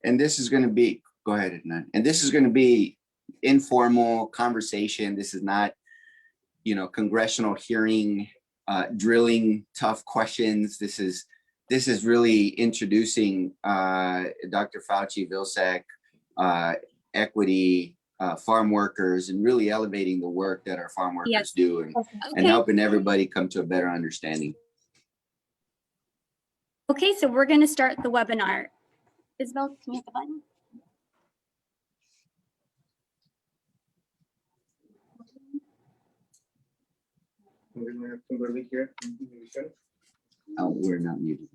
And this is going to be, go ahead, Adnan. And this is going to be informal conversation. This is not, congressional hearing, drilling tough questions. This is really introducing Dr. Fauci, Vilsack, equity, farm workers, and really elevating the work that our farm workers do and helping everybody come to a better understanding. Okay, so we're going to start the webinar. Isabel, can you hit the button? Oh, we're not muted.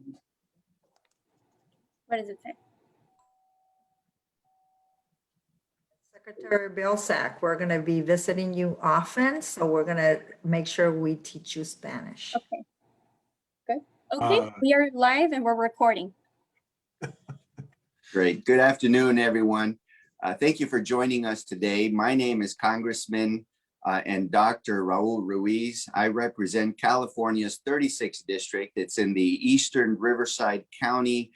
What does it say? Secretary Vilsack, we're going to be visiting you often, so we're going to make sure we teach you Spanish. Okay, good. Okay, we are live and we're recording. Great. Good afternoon, everyone. Thank you for joining us today. My name is Congressman and Dr. Raul Ruiz. I represent California's 36th district. It's in the eastern Riverside County,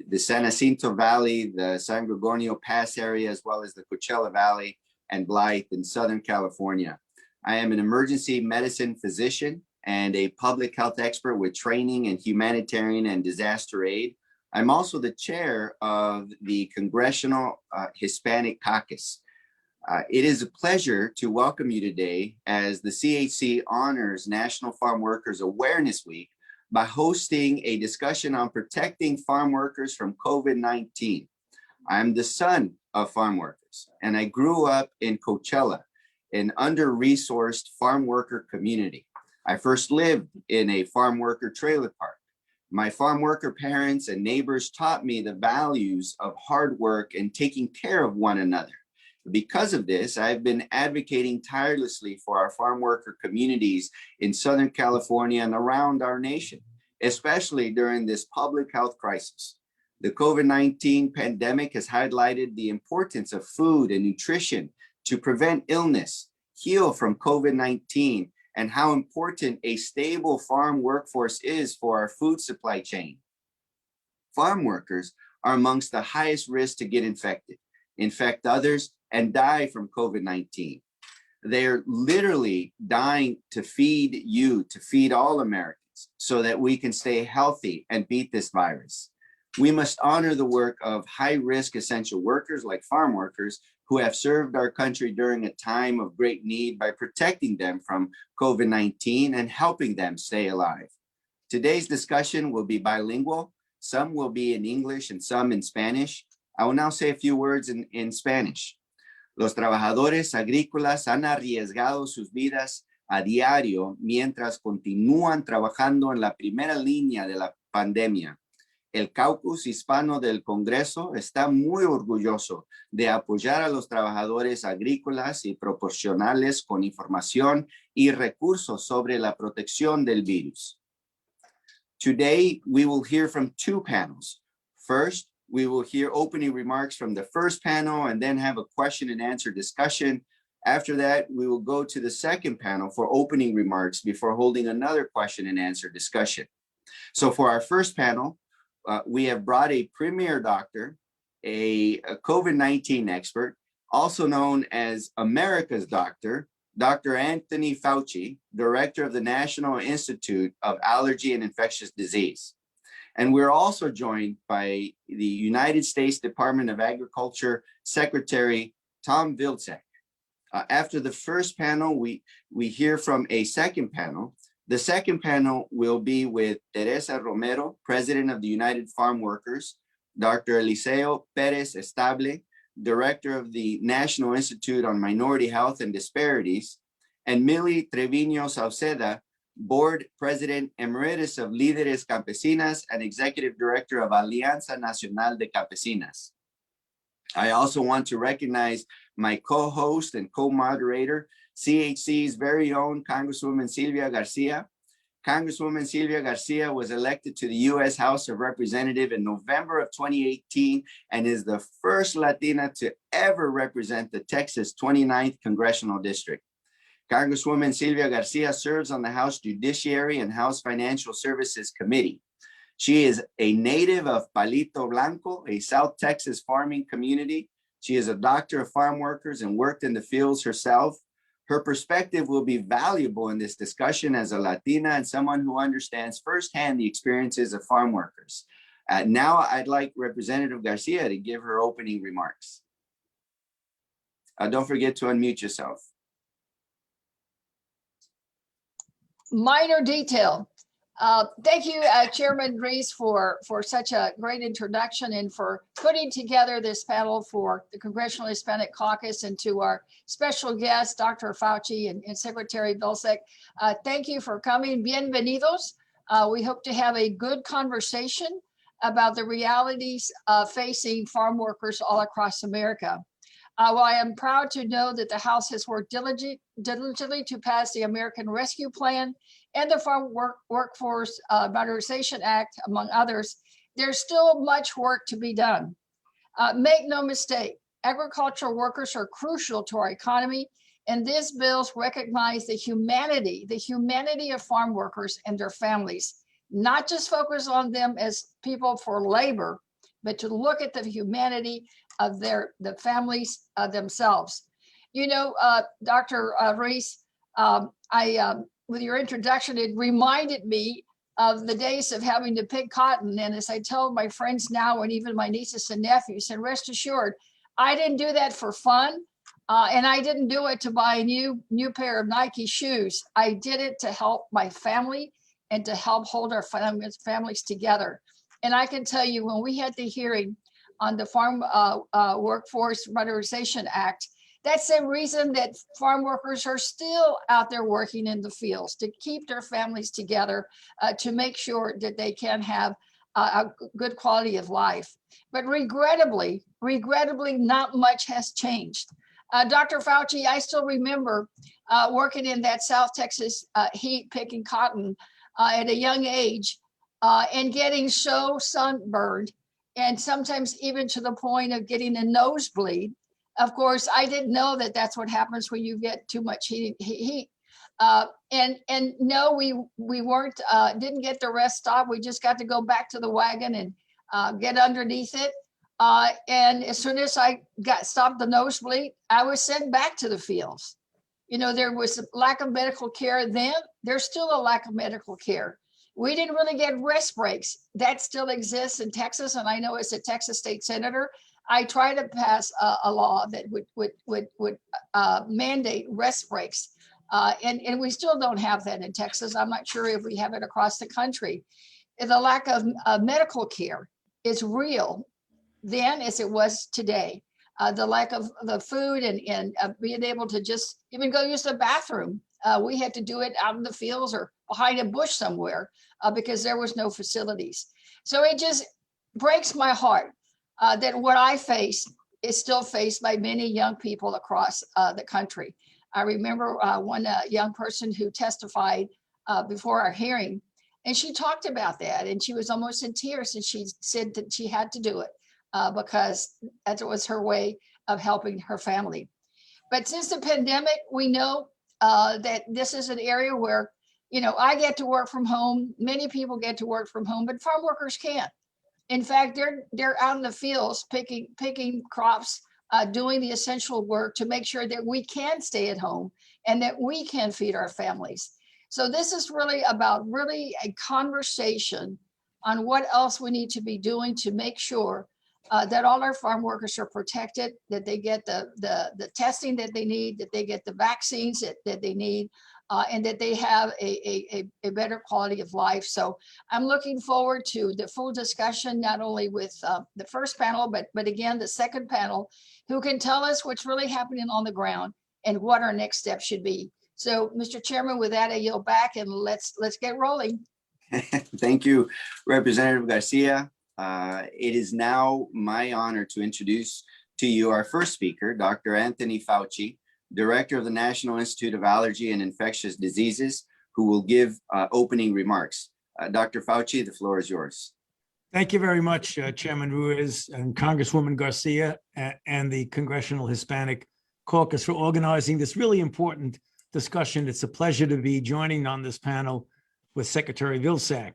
the San Jacinto Valley, the San Gorgonio Pass area, as well as the Coachella Valley and Blythe in Southern California. I am an emergency medicine physician and a public health expert with training in humanitarian and disaster aid. I'm also the chair of the Congressional Hispanic Caucus. It is a pleasure to welcome you today as the CHC honors National Farmworkers Awareness Week by hosting a discussion on protecting farm workers from COVID-19. I'm the son of farm workers, and I grew up in Coachella, an under-resourced farm worker community. I first lived in a farm worker trailer park. My farm worker parents and neighbors taught me the values of hard work and taking care of one another. Because of this, I've been advocating tirelessly for our farm worker communities in Southern California and around our nation, especially during this public health crisis. The COVID-19 pandemic has highlighted the importance of food and nutrition to prevent illness, heal from COVID-19, and how important a stable farm workforce is for our food supply chain. Farm workers are amongst the highest risk to get infected, infect others, and die from COVID-19. They're literally dying to feed you, to feed all Americans, so that we can stay healthy and beat this virus. We must honor the work of high-risk essential workers like farm workers who have served our country during a time of great need by protecting them from COVID-19 and helping them stay alive. Today's discussion will be bilingual. Some will be in English and some in Spanish. I will now say a few words in Spanish. Los trabajadores agrícolas han arriesgado sus vidas a diario mientras continúan trabajando en la primera línea de la pandemia. El caucus hispano del Congreso está muy orgulloso de apoyar a los trabajadores agrícolas y proporcionarles con información y recursos sobre la protección del virus. Today, we will hear from two panels. First, we will hear opening remarks from the first panel and then have a question and answer discussion. After that, we will go to the second panel for opening remarks before holding another question and answer discussion. So for our first panel, we have brought a premier doctor, a COVID-19 expert, also known as America's doctor, Dr. Anthony Fauci, director of the National Institute of Allergy and Infectious Disease. And we're also joined by the United States Department of Agriculture Secretary Tom Vilsack. After the first panel, we hear from a second panel. The second panel will be with Teresa Romero, President of the United Farm Workers, Dr. Eliseo Perez Estable, Director of the National Institute on Minority Health and Disparities, and Millie Treviño Sauceda, Board President Emeritus of Líderes Campesinas and Executive Director of Alianza Nacional de Campesinas. I also want to recognize my co-host and co-moderator, CHC's very own Congresswoman Sylvia Garcia. Congresswoman Sylvia Garcia was elected to the U.S. House of Representatives in November of 2018 and is the first Latina to ever represent the Texas 29th Congressional District. Congresswoman Sylvia Garcia serves on the House Judiciary and House Financial Services Committee. She is a native of Palito Blanco, a South Texas farming community. She is a doctor of farm workers and worked in the fields herself. Her perspective will be valuable in this discussion as a Latina and someone who understands firsthand the experiences of farm workers. Now I'd like Representative Garcia to give her opening remarks. Don't forget to unmute yourself. Minor detail. Thank you, Chairman Reese, for such a great introduction and for putting together this panel for the Congressional Hispanic Caucus, and to our special guest, Dr. Fauci and Secretary Vilsack. Thank you for coming. Bienvenidos. We hope to have a good conversation about the realities facing farm workers all across America. While I am proud to know that the House has worked diligently to pass the American Rescue Plan and the Workforce Modernization Act, among others, there's still much work to be done. Make no mistake, agricultural workers are crucial to our economy, and these bills recognize the humanity of farm workers and their families, not just focus on them as people for labor, but to look at the humanity of the families themselves. You know, Dr. Reese, with your introduction, it reminded me of the days of having to pick cotton. And as I tell my friends now, and even my nieces and nephews, and rest assured, I didn't do that for fun. And I didn't do it to buy a new pair of Nike shoes. I did it to help my family and to help hold our families together. And I can tell you, when we had the hearing on the Farm Workforce Modernization Act, that's the reason that farm workers are still out there working in the fields, to keep their families together, to make sure that they can have a good quality of life. But regrettably, not much has changed. Dr. Fauci, I still remember working in that South Texas heat, picking cotton at a young age, and getting so sunburned, and sometimes even to the point of getting a nosebleed. Of course, I didn't know that that's what happens when you get too much heat. And no, we weren't, didn't get the rest stop. We just got to go back to the wagon and get underneath it. And as soon as I stopped the nosebleed, I was sent back to the fields. You know, there was a lack of medical care then. There's still a lack of medical care. We didn't really get rest breaks. That still exists in Texas. And I know as a Texas state senator, I try to pass a law that would mandate rest breaks. And we still don't have that in Texas. I'm not sure if we have it across the country. The lack of medical care is real then as it was today. The lack of the food and being able to just even go use the bathroom. We had to do it out in the fields or behind a bush somewhere because there was no facilities. So it just breaks my heart that what I face is still faced by many young people across the country. I remember one young person who testified before our hearing, and she talked about that, and she was almost in tears, and she said that she had to do it because that was her way of helping her family. But since the pandemic, we know that this is an area where, you know, I get to work from home. Many people get to work from home, but farm workers can't. In fact, they're out in the fields picking crops, doing the essential work to make sure that we can stay at home and that we can feed our families. So this is really about a conversation on what else we need to be doing to make sure that all our farm workers are protected, that they get the testing that they need, that they get the vaccines that they need, and that they have a better quality of life. So I'm looking forward to the full discussion, not only with the first panel, but again, the second panel, who can tell us what's really happening on the ground and what our next step should be. So, Mr. Chairman, with that, I yield back and let's get rolling. Thank you, Representative Garcia. It is now my honor to introduce to you our first speaker, Dr. Anthony Fauci, Director of the National Institute of Allergy and Infectious Diseases, who will give opening remarks. Dr. Fauci, the floor is yours. Thank you very much, Chairman Ruiz and Congresswoman Garcia and the Congressional Hispanic Caucus for organizing this really important discussion. It's a pleasure to be joining on this panel with Secretary Vilsack.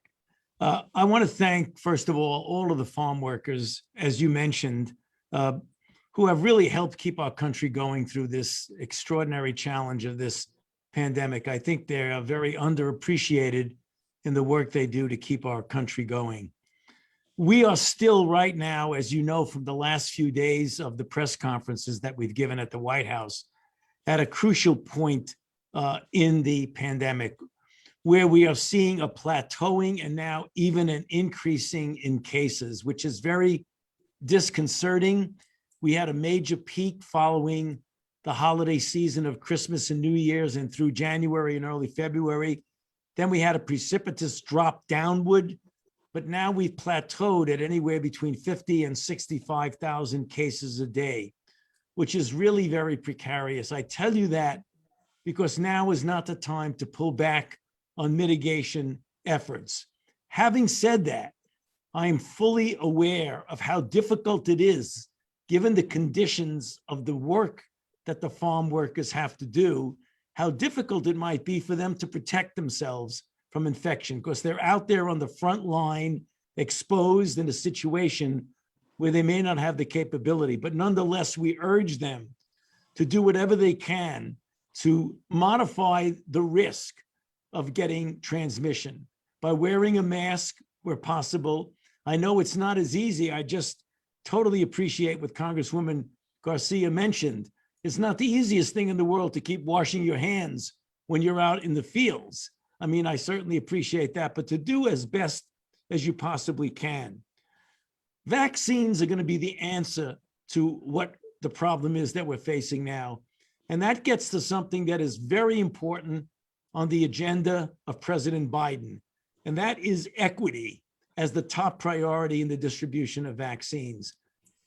I want to thank, first of all of the farm workers, as you mentioned, who have really helped keep our country going through this extraordinary challenge of this pandemic. I think they're very underappreciated in the work they do to keep our country going. We are still right now, as you know, from the last few days of the press conferences that we've given at the White House, at a crucial point in the pandemic, where we are seeing a plateauing and now even an increasing in cases, which is very disconcerting. We had a major peak following the holiday season of Christmas and New Year's and through January and early February. Then we had a precipitous drop downward, but now we've plateaued at anywhere between 50 and 65,000 cases a day, which is really very precarious. I tell you that because now is not the time to pull back on mitigation efforts. Having said that, I am fully aware of how difficult it is, given the conditions of the work that the farm workers have to do, how difficult it might be for them to protect themselves from infection, because they're out there on the front line, exposed in a situation where they may not have the capability. But nonetheless, we urge them to do whatever they can to modify the risk of getting transmission by wearing a mask where possible. I know it's not as easy. I just totally appreciate what Congresswoman Garcia mentioned. It's not the easiest thing in the world to keep washing your hands when you're out in the fields. I mean, I certainly appreciate that, but to do as best as you possibly can. Vaccines are going to be the answer to what the problem is that we're facing now. And that gets to something that is very important on the agenda of President Biden, and that is equity as the top priority in the distribution of vaccines.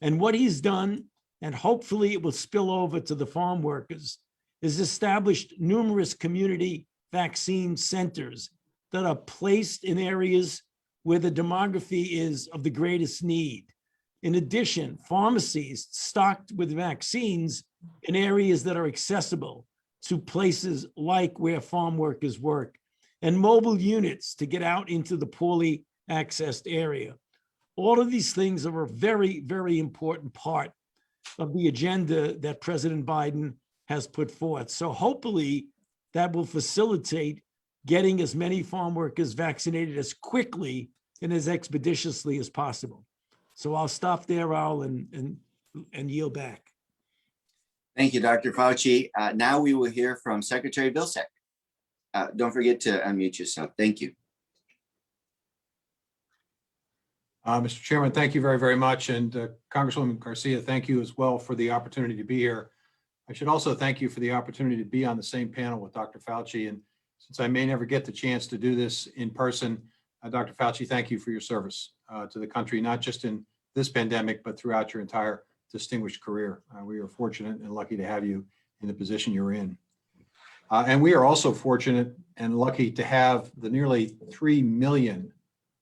And what he's done, and hopefully it will spill over to the farm workers, is established numerous community vaccine centers that are placed in areas where the demography is of the greatest need. In addition, pharmacies stocked with vaccines in areas that are accessible to places like where farm workers work, and mobile units to get out into the poorly accessed area. All of these things are a very, very important part of the agenda that President Biden has put forth. So hopefully that will facilitate getting as many farm workers vaccinated as quickly and as expeditiously as possible. So I'll stop there, Raul, and yield back. Thank you, Dr. Fauci. Now we will hear from Secretary Vilsack. Don't forget to unmute yourself. Thank you. Mr. Chairman, thank you very, very much. And Congresswoman Garcia, thank you as well for the opportunity to be here. I should also thank you for the opportunity to be on the same panel with Dr. Fauci. And since I may never get the chance to do this in person, Dr. Fauci, thank you for your service to the country, not just in this pandemic, but throughout your entire distinguished career. We are fortunate and lucky to have you in the position you're in. And we are also fortunate and lucky to have the nearly 3 million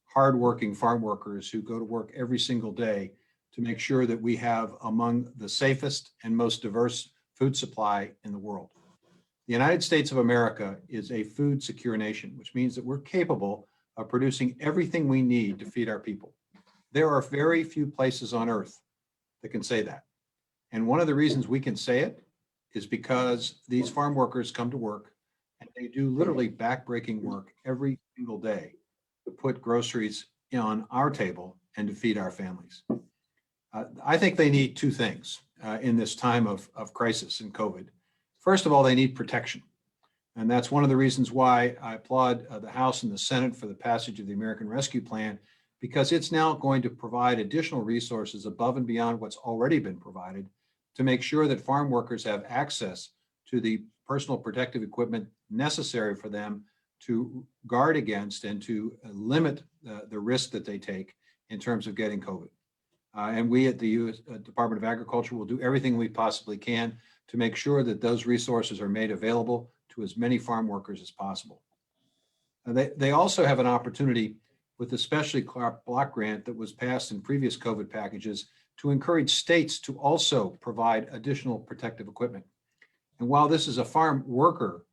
hardworking farm workers who go to work every single day to make sure that we have among the safest and most diverse food supply in the world. The United States of America is a food secure nation, which means that we're capable of producing everything we need to feed our people. There are very few places on earth that can say that. And one of the reasons we can say it is because these farm workers come to work and they do literally backbreaking work every single day to put groceries on our table and to feed our families. I think they need two things in this time of crisis in COVID. First of all, they need protection. And that's one of the reasons why I applaud the House and the Senate for the passage of the American Rescue Plan, because it's now going to provide additional resources above and beyond what's already been provided to make sure that farm workers have access to the personal protective equipment necessary for them to guard against and to limit the risk that they take in terms of getting COVID. And we at the U.S. Department of Agriculture will do everything we possibly can to make sure that those resources are made available to as many farm workers as possible. They also have an opportunity with the Specialty Crop Block Grant that was passed in previous COVID packages to encourage states to also provide additional protective equipment. And while this is a farm worker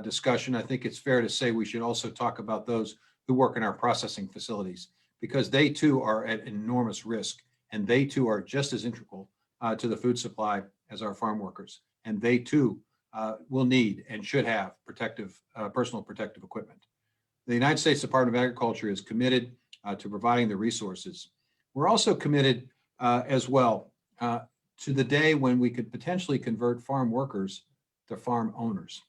discussion, I think it's fair to say we should also talk about those who work in our processing facilities, because they too are at enormous risk, and they too are just as integral to the food supply as our farm workers. And they too will need and should have personal protective equipment. The United States Department of Agriculture is committed to providing the resources. We're also committed as well to the day when we could potentially convert farm workers to farm owners.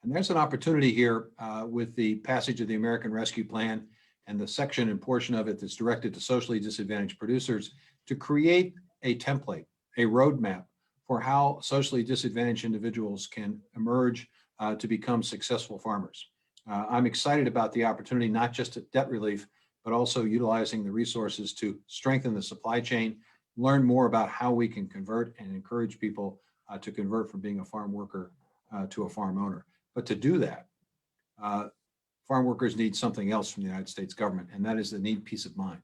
And there's an opportunity here with the passage of the American Rescue Plan and the section and portion of it that's directed to socially disadvantaged producers to create a template, a roadmap for how socially disadvantaged individuals can emerge to become successful farmers. I'm excited about the opportunity, not just at debt relief, but also utilizing the resources to strengthen the supply chain, learn more about how we can convert and encourage people to convert from being a farm worker to a farm owner. But to do that, farm workers need something else from the United States government, and that is they need peace of mind.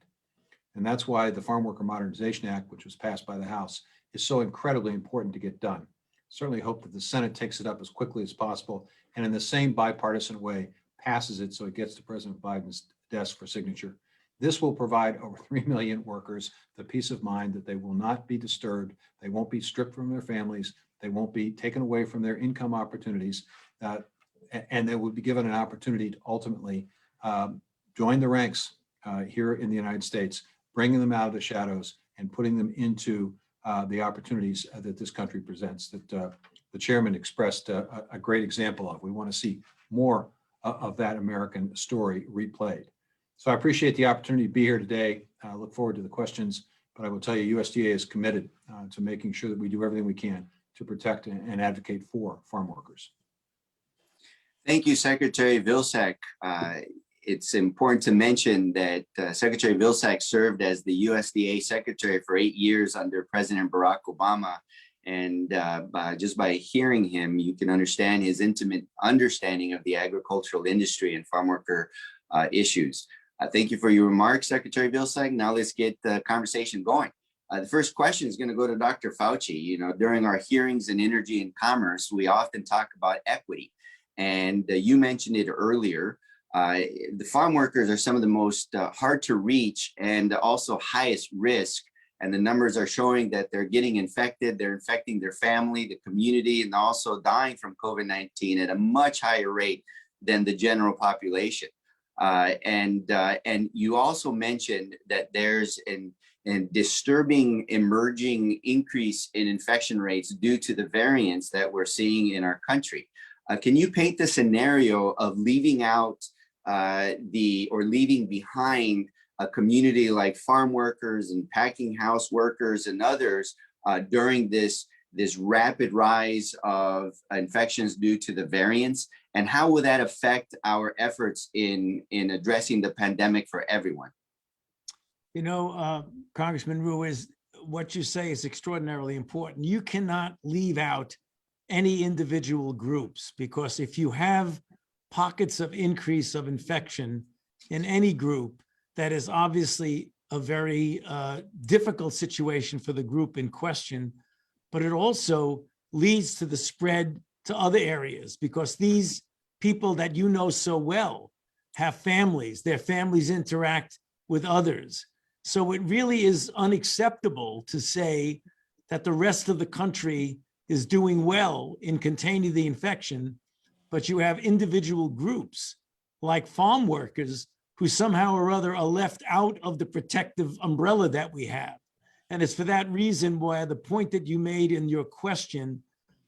And that's why the Farm Worker Modernization Act, which was passed by the House, is so incredibly important to get done. Certainly hope that the Senate takes it up as quickly as possible and in the same bipartisan way passes it so it gets to President Biden's desk for signature. This will provide over 3 million workers the peace of mind that they will not be disturbed, they won't be stripped from their families, they won't be taken away from their income opportunities, and they will be given an opportunity to ultimately join the ranks here in the United States, bringing them out of the shadows and putting them into the opportunities that this country presents, that the chairman expressed a great example of. We want to see more of that American story replayed. So I appreciate the opportunity to be here today. I look forward to the questions, but I will tell you USDA is committed to making sure that we do everything we can to protect and advocate for farm workers. Thank you, Secretary Vilsack. It's important to mention that Secretary Vilsack served as the USDA Secretary for 8 years under President Barack Obama. And just by hearing him, you can understand his intimate understanding of the agricultural industry and farm worker issues. Thank you for your remarks, Secretary Vilsack. Now let's get the conversation going. The first question is going to go to Dr. Fauci. You know, during our hearings in Energy and Commerce, we often talk about equity. And you mentioned it earlier. The farm workers are some of the most hard to reach and also highest risk. And the numbers are showing that they're getting infected, they're infecting their family, the community, and also dying from COVID-19 at a much higher rate than the general population. And you also mentioned that there's an disturbing emerging increase in infection rates due to the variants that we're seeing in our country. Can you paint the scenario of leaving out leaving behind a community like farm workers and packing house workers and others during this rapid rise of infections due to the variants? And how will that affect our efforts in addressing the pandemic for everyone? You know, Congressman Ruiz, what you say is extraordinarily important. You cannot leave out any individual groups, because if you have pockets of increase of infection in any group, that is obviously a very difficult situation for the group in question, but it also leads to the spread to other areas, because these people that you know so well have families, their families interact with others. So it really is unacceptable to say that the rest of the country is doing well in containing the infection, but you have individual groups like farm workers who somehow or other are left out of the protective umbrella that we have. And it's for that reason why the point that you made in your question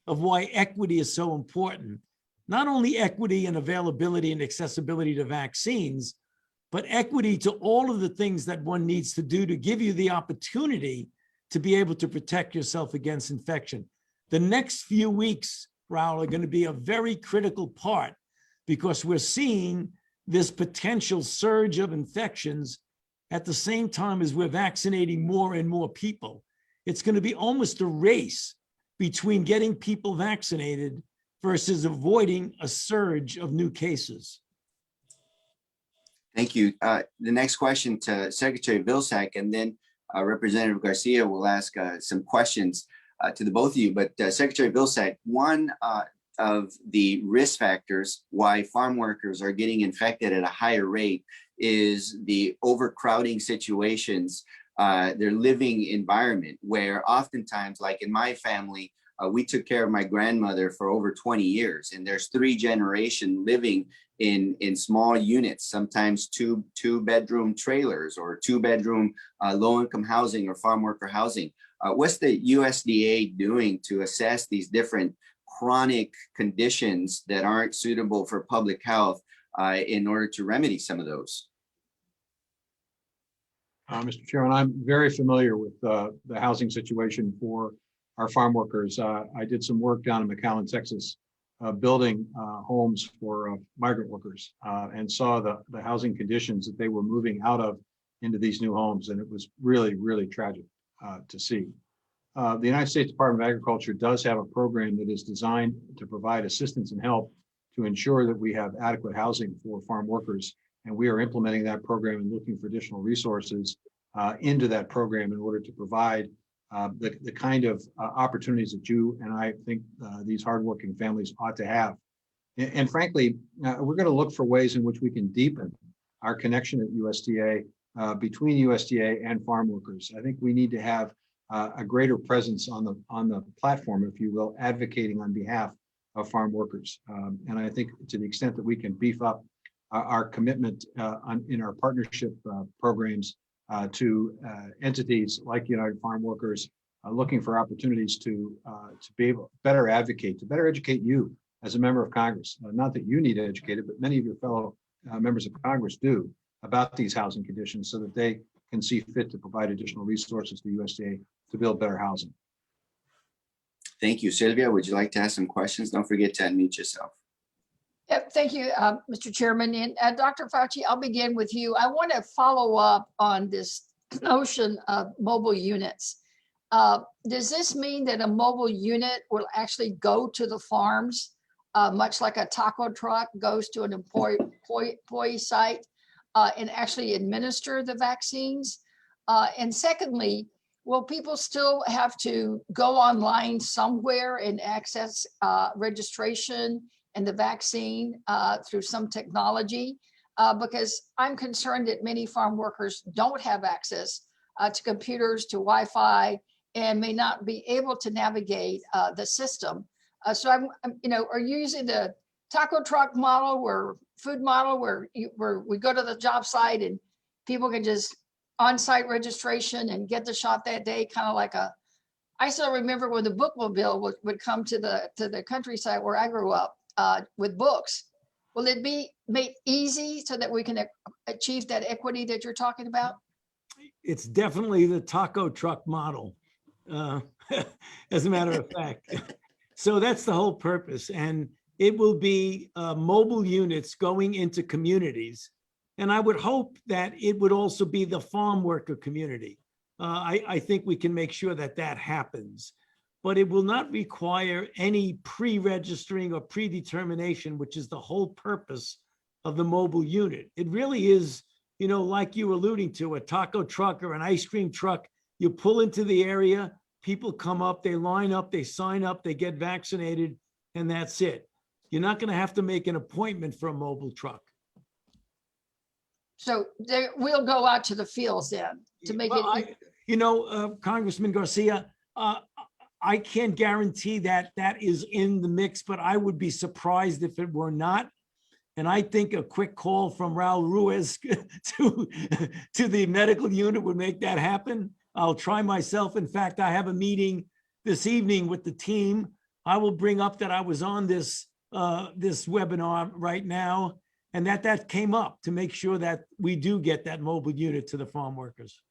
of why equity is so important, not only equity and availability and accessibility to vaccines, but equity to all of the things that one needs to do to give you the opportunity to be able to protect yourself against infection. The next few weeks, Raul, are going to be a very critical part, because we're seeing this potential surge of infections at the same time as we're vaccinating more and more people. It's going to be almost a race between getting people vaccinated versus avoiding a surge of new cases. Thank you. The next question to Secretary Vilsack, and then Representative Garcia will ask some questions to the both of you. But Secretary Vilsack, one the risk factors why farm workers are getting infected at a higher rate is the overcrowding situations, their living environment, where oftentimes, like in my family, we took care of my grandmother for over 20 years, and there's 3 generations living in small units, sometimes two bedroom trailers or 2-bedroom low-income housing or farm worker housing. What's the USDA doing to assess these different chronic conditions that aren't suitable for public health in order to remedy some of those? Mr. Chairman, I'm very familiar with the housing situation for our farm workers. I did some work down in McAllen, Texas, building homes for migrant workers and saw the housing conditions that they were moving out of into these new homes. And it was really, really tragic to see. The United States Department of Agriculture does have a program that is designed to provide assistance and help to ensure that we have adequate housing for farm workers. And we are implementing that program and looking for additional resources into that program in order to provide the kind of opportunities that you and I think these hardworking families ought to have. And frankly, we're going to look for ways in which we can deepen our connection at USDA between USDA and farm workers. I think we need to have a greater presence on the platform, if you will, advocating on behalf of farm workers. And I think to the extent that we can beef up our commitment in our partnership programs to entities like United Farm Workers, looking for opportunities to be able to better advocate, to better educate you as a member of Congress. Not that you need educated, but many of your fellow members of Congress do, about these housing conditions so that they can see fit to provide additional resources to USDA to build better housing. Thank you. Sylvia, would you like to ask some questions? Don't forget to unmute yourself. Yep, thank you, Mr. Chairman. And Dr. Fauci, I'll begin with you. I want to follow up on this notion of mobile units. Does this mean that a mobile unit will actually go to the farms, much like a taco truck goes to an employee site, and actually administer the vaccines? And secondly, will people still have to go online somewhere and access registration and the vaccine through some technology? Because I'm concerned that many farm workers don't have access to computers, to Wi-Fi, and may not be able to navigate the system. So are you using the taco truck model, where food model, where we go to the job site and people can just on-site registration and get the shot that day, kind of like I still remember when the bookmobile would come to the countryside where I grew up with books. Will it be made easy so that we can achieve that equity that you're talking about? It's definitely the taco truck model, as a matter of fact. So that's the whole purpose. And it will be mobile units going into communities. And I would hope that it would also be the farm worker community. I think we can make sure that that happens, but it will not require any pre-registering or predetermination, which is the whole purpose of the mobile unit. It really is, like you were alluding to, a taco truck or an ice cream truck. You pull into the area, people come up, they line up, they sign up, they get vaccinated, and that's it. You're not going to have to make an appointment for a mobile truck. So we'll go out to the fields then to make it. Congressman Garcia, I can't guarantee that is in the mix, but I would be surprised if it were not. And I think a quick call from Raul Ruiz to the medical unit would make that happen. I'll try myself. In fact, I have a meeting this evening with the team. I will bring up that I was on this webinar right now, and that came up to make sure that we do get that mobile unit to the farm workers.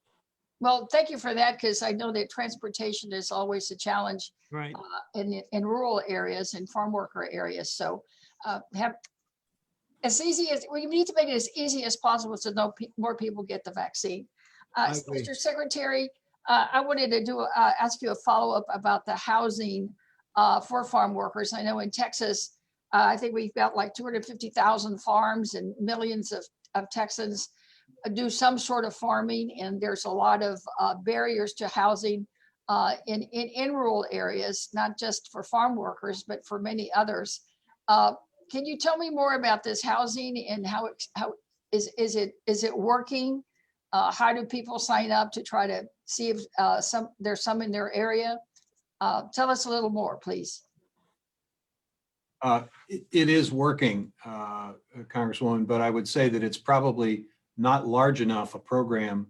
Well, thank you for that, because I know that transportation is always a challenge, right, in rural areas and farm worker areas. So we need to make it as easy as possible so more people get the vaccine. Mr. Secretary, I wanted to ask you a follow-up about the housing for farm workers. I know in Texas, I think we've got like 250,000 farms, and millions of Texans do some sort of farming, and there's a lot of barriers to housing in rural areas, not just for farm workers, but for many others. Can you tell me more about this housing and how is it working? How do people sign up to try to see if there's some in their area? Tell us a little more, please. It is working, Congresswoman, but I would say that it's probably not large enough a program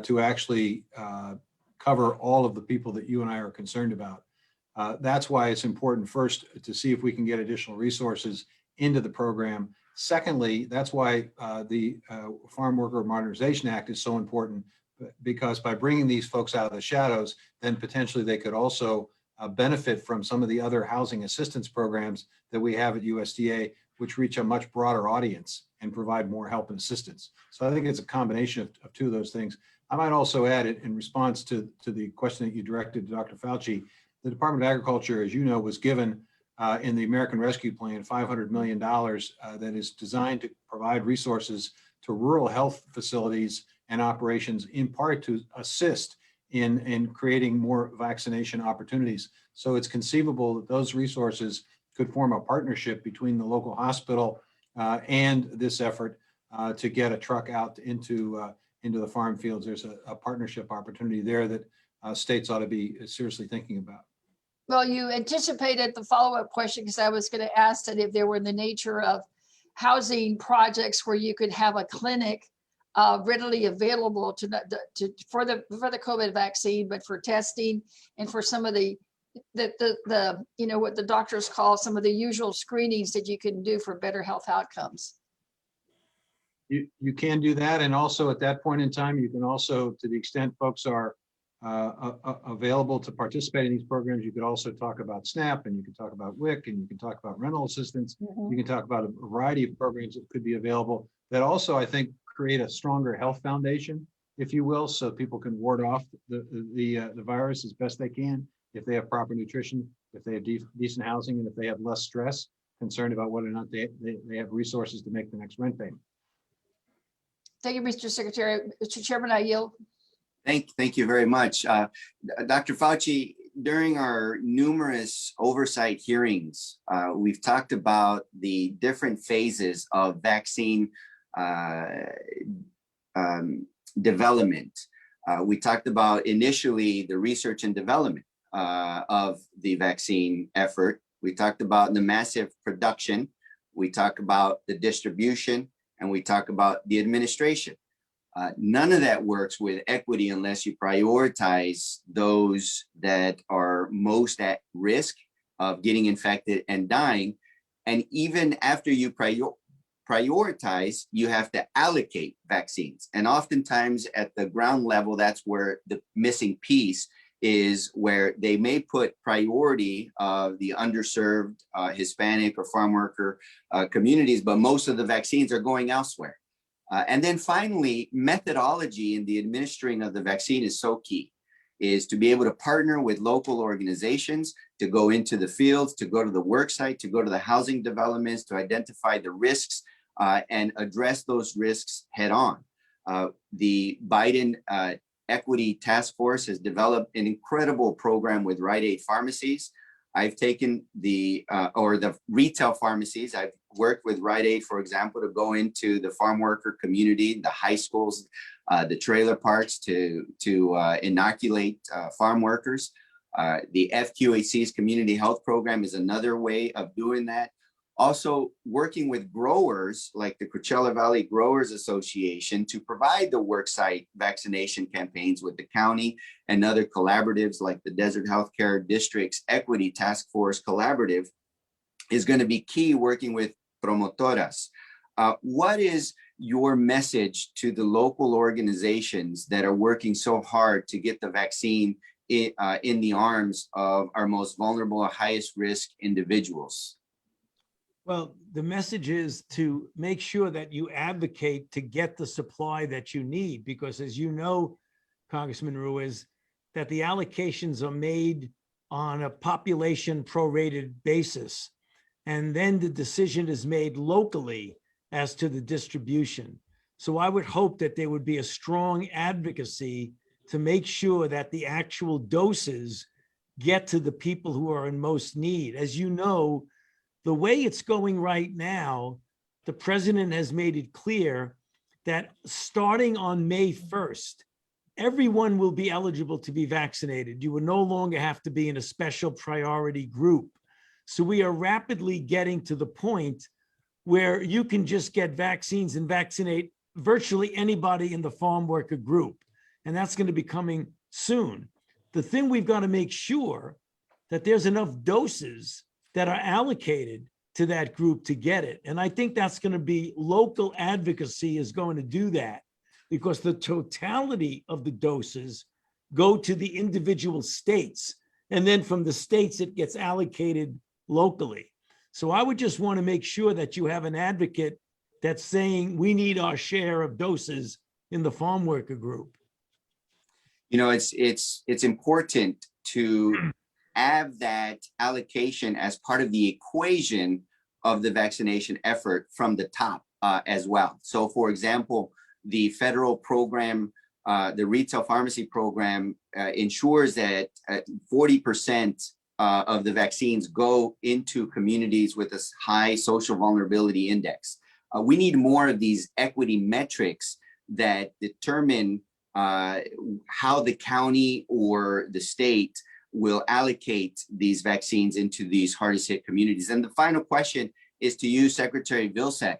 to actually cover all of the people that you and I are concerned about. That's why it's important first to see if we can get additional resources into the program. Secondly, that's why the Farm Worker Modernization Act is so important, because by bringing these folks out of the shadows, then potentially they could also benefit from some of the other housing assistance programs that we have at USDA, which reach a much broader audience and provide more help and assistance. So I think it's a combination of two of those things. I might also add it in response to the question that you directed to Dr. Fauci. The Department of Agriculture, as you know, was given in the American Rescue Plan $500 million that is designed to provide resources to rural health facilities and operations, in part to assist in creating more vaccination opportunities. So it's conceivable that those resources could form a partnership between the local hospital and this effort to get a truck out into the farm fields. There's a partnership opportunity there that states ought to be seriously thinking about. Well, you anticipated the follow-up question, because I was going to ask that if there were in the nature of housing projects where you could have a clinic readily available for the COVID vaccine, but for testing and for some of the what the doctors call some of the usual screenings that you can do for better health outcomes. You can do that, and also at that point in time, you can also, to the extent folks are available to participate in these programs, you could also talk about SNAP, and you can talk about WIC, and you can talk about rental assistance. You can talk about a variety of programs that could be available that also, I think, create a stronger health foundation, if you will, so people can ward off the virus as best they can if they have proper nutrition, if they have decent housing, and if they have less stress, concerned about whether or not they have resources to make the next rent payment. Thank you, Mr. Secretary. Mr. Chairman, I yield. Thank you very much. Dr. Fauci, during our numerous oversight hearings, we've talked about the different phases of vaccine development. We talked about initially the research and development of the vaccine effort. We talked about the massive production. We talked about the distribution, and we talk about the administration. None of that works with equity unless you prioritize those that are most at risk of getting infected and dying. And even after you prioritize, you have to allocate vaccines. And oftentimes at the ground level, that's where the missing piece is, where they may put priority of the underserved Hispanic or farm worker communities, but most of the vaccines are going elsewhere. And then finally, methodology in the administering of the vaccine is so key, is to be able to partner with local organizations, to go into the fields, to go to the work site, to go to the housing developments, to identify the risks and address those risks head on. The Biden Equity Task Force has developed an incredible program with Rite Aid pharmacies. I've taken the retail pharmacies. I've worked with Rite Aid, for example, to go into the farm worker community, the high schools, the trailer parks to inoculate farm workers. The FQAC's community health program is another way of doing that. Also working with growers like the Coachella Valley Growers Association to provide the worksite vaccination campaigns with the county and other collaboratives like the Desert Healthcare District's Equity Task Force Collaborative is going to be key, working with promotoras. What is your message to the local organizations that are working so hard to get the vaccine in the arms of our most vulnerable, highest risk individuals? Well, the message is to make sure that you advocate to get the supply that you need, because as you know, Congressman Ruiz, that the allocations are made on a population prorated basis. And then the decision is made locally as to the distribution. So I would hope that there would be a strong advocacy to make sure that the actual doses get to the people who are in most need. As you know, the way it's going right now, the president has made it clear that starting on May 1st, everyone will be eligible to be vaccinated. You will no longer have to be in a special priority group. So we are rapidly getting to the point where you can just get vaccines and vaccinate virtually anybody in the farm worker group. And that's going to be coming soon. The thing we've got to make sure that there's enough doses that are allocated to that group to get it. And I think that's going to be local advocacy is going to do that, because the totality of the doses go to the individual states. And then from the states, it gets allocated locally. So I would just want to make sure that you have an advocate that's saying we need our share of doses in the farm worker group. You know, it's important to have that allocation as part of the equation of the vaccination effort from the top as well. So, for example, the federal program, the retail pharmacy program, ensures that 40% of the vaccines go into communities with a high social vulnerability index. We need more of these equity metrics that determine how the county or the state will allocate these vaccines into these hardest hit communities. And the final question is to you, Secretary Vilsack.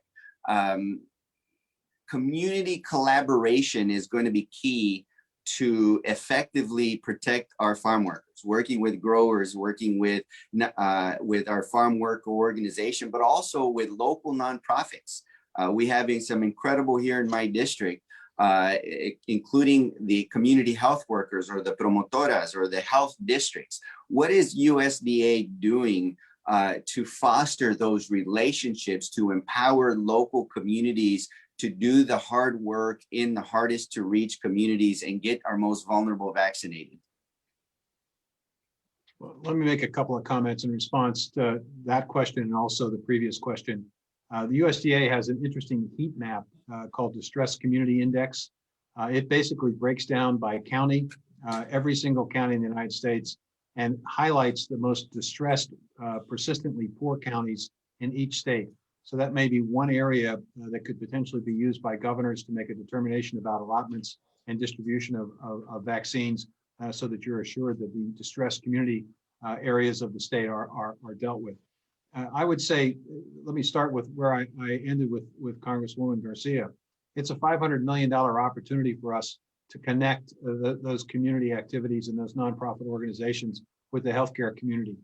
Community collaboration is going to be key to effectively protect our farm workers, working with growers, working with our farm worker organization, but also with local nonprofits. We're having some incredible here in my district, including the community health workers or the promotoras or the health districts. What is USDA doing to foster those relationships, to empower local communities to do the hard work in the hardest to reach communities and get our most vulnerable vaccinated? Well, let me make a couple of comments in response to that question and also the previous question. The USDA has an interesting heat map called Distress Community Index. It basically breaks down by county, every single county in the United States, and highlights the most distressed, persistently poor counties in each state. So that may be one area that could potentially be used by governors to make a determination about allotments and distribution of vaccines, so that you're assured that the distressed community areas of the state are dealt with. I would say, let me start with where I ended with Congresswoman Garcia. It's a $500 million opportunity for us to connect those community activities and those nonprofit organizations with the healthcare community.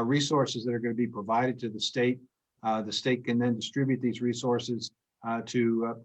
Resources that are going to be provided to the state. The state can then distribute these resources to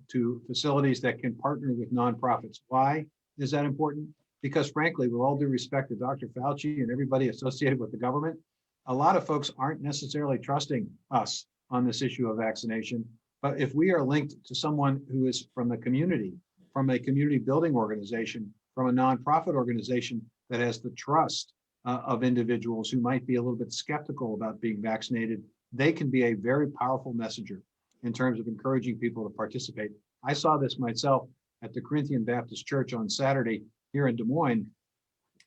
facilities that can partner with nonprofits. Why is that important? Because frankly, with all due respect to Dr. Fauci and everybody associated with the government, a lot of folks aren't necessarily trusting us on this issue of vaccination. But if we are linked to someone who is from the community, from a community building organization, from a nonprofit organization that has the trust of individuals who might be a little bit skeptical about being vaccinated, they can be a very powerful messenger in terms of encouraging people to participate. I saw this myself at the Corinthian Baptist Church on Saturday here in Des Moines.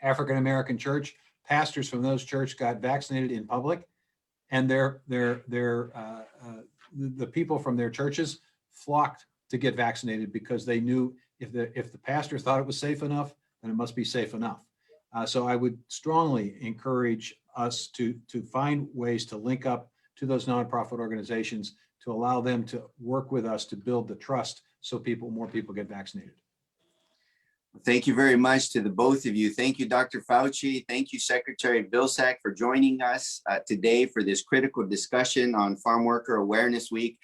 African-American church, pastors from those churches got vaccinated in public, and the people from their churches flocked to get vaccinated because they knew if the pastor thought it was safe enough, then it must be safe enough. So I would strongly encourage us to find ways to link up to those nonprofit organizations to allow them to work with us to build the trust so more people get vaccinated. Thank you very much to the both of you. Thank you, Dr. Fauci. Thank you, Secretary Vilsack, for joining us today for this critical discussion on Farm Worker Awareness Week.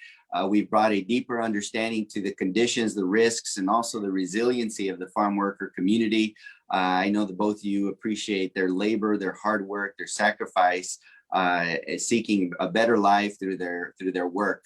We've brought a deeper understanding to the conditions, the risks, and also the resiliency of the farm worker community. I know that both of you appreciate their labor, their hard work, their sacrifice, seeking a better life through their work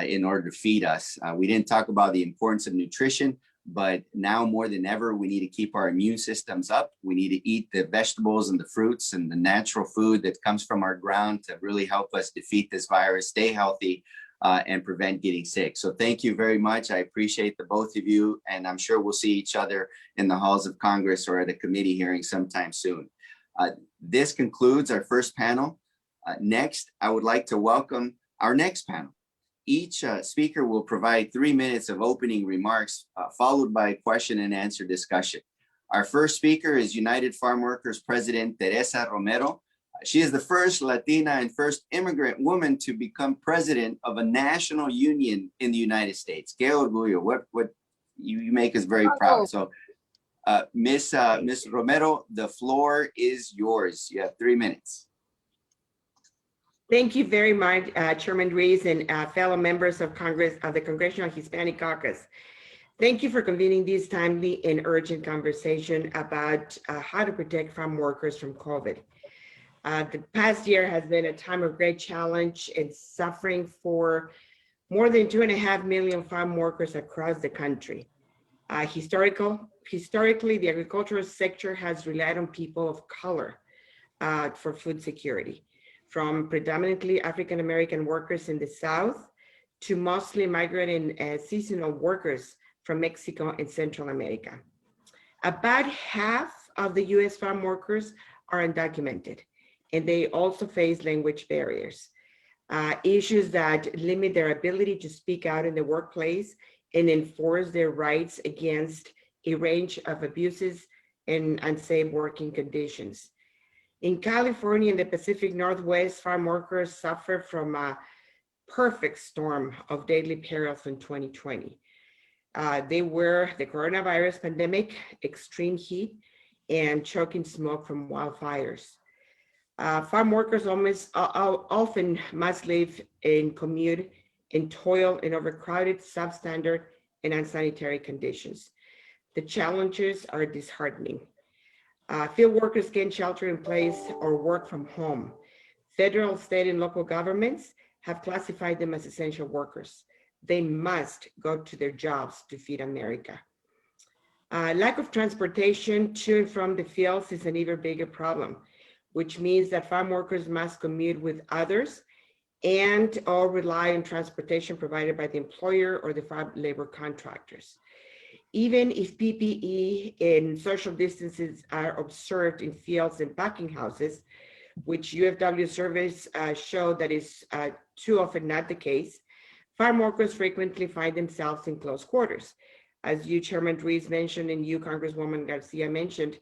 in order to feed us. We didn't talk about the importance of nutrition, but now more than ever, we need to keep our immune systems up. We need to eat the vegetables and the fruits and the natural food that comes from our ground to really help us defeat this virus, stay healthy, and prevent getting sick. So thank you very much. I appreciate the both of you, and I'm sure we'll see each other in the halls of Congress or at a committee hearing sometime soon. This concludes our first panel. Next, I would like to welcome our next panel. Each speaker will provide 3 minutes of opening remarks, followed by a question and answer discussion. Our first speaker is United Farm Workers President Teresa Romero. She is the first Latina and first immigrant woman to become president of a national union in the United States. Que orgullo, what you make us very proud. So Miss Romero, the floor is yours. You have 3 minutes. Thank you very much, Chairman Rees and fellow members of Congress of the Congressional Hispanic Caucus. Thank you for convening this timely and urgent conversation about how to protect farm workers from COVID. The past year has been a time of great challenge and suffering for more than 2.5 million farm workers across the country. Historically, the agricultural sector has relied on people of color for food security, from predominantly African-American workers in the South to mostly migrant and seasonal workers from Mexico and Central America. About half of the US farm workers are undocumented, and they also face language barriers, issues that limit their ability to speak out in the workplace and enforce their rights against a range of abuses and unsafe working conditions. In California and the Pacific Northwest, farm workers suffer from a perfect storm of daily perils in 2020. They were the coronavirus pandemic, extreme heat, and choking smoke from wildfires. Farm workers often must live and commute and toil in overcrowded, substandard, and unsanitary conditions. The challenges are disheartening. Field workers can shelter in place or work from home. Federal, state, and local governments have classified them as essential workers. They must go to their jobs to feed America. Lack of transportation to and from the fields is an even bigger problem, which means that farm workers must commute with others and or rely on transportation provided by the employer or the farm labor contractors. Even if PPE and social distances are observed in fields and packing houses, which UFW surveys show that is too often not the case, farm workers frequently find themselves in close quarters. As you, Chairman Rees, mentioned, and you, Congresswoman Garcia, mentioned,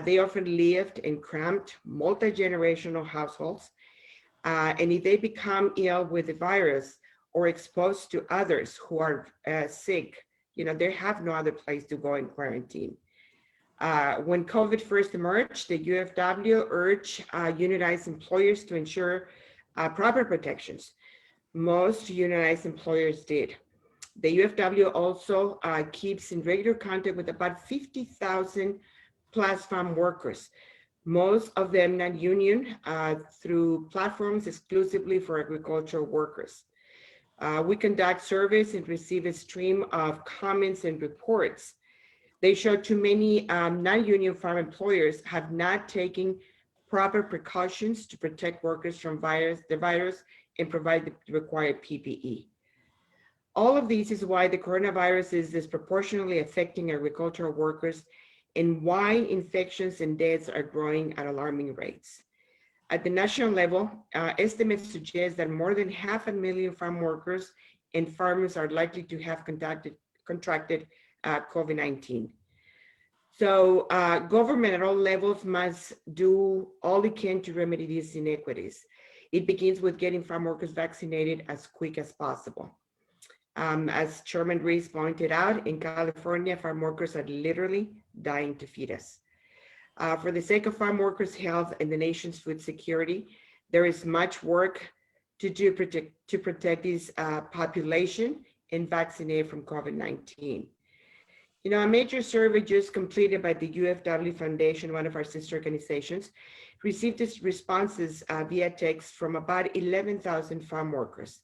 they often lived in cramped, multi-generational households. And if they become ill with the virus or exposed to others who are sick, they have no other place to go in quarantine. When COVID first emerged, the UFW urged unionized employers to ensure proper protections. Most unionized employers did. The UFW also keeps in regular contact with about 50,000 plus farm workers, most of them non-union, through platforms exclusively for agricultural workers. We conduct surveys and receive a stream of comments and reports. They show too many non-union farm employers have not taken proper precautions to protect workers from the virus and provide the required PPE. All of this is why the coronavirus is disproportionately affecting agricultural workers and why infections and deaths are growing at alarming rates. At the national level, estimates suggest that more than 500,000 farm workers and farmers are likely to have contracted COVID-19. So government at all levels must do all it can to remedy these inequities. It begins with getting farm workers vaccinated as quick as possible. As Chairman Rees pointed out, in California, farm workers are literally dying to feed us. For the sake of farm workers' health and the nation's food security, there is much work to do to protect this population and vaccinate from COVID-19. A major survey just completed by the UFW Foundation, one of our sister organizations, received its responses via text from about 11,000 farm workers.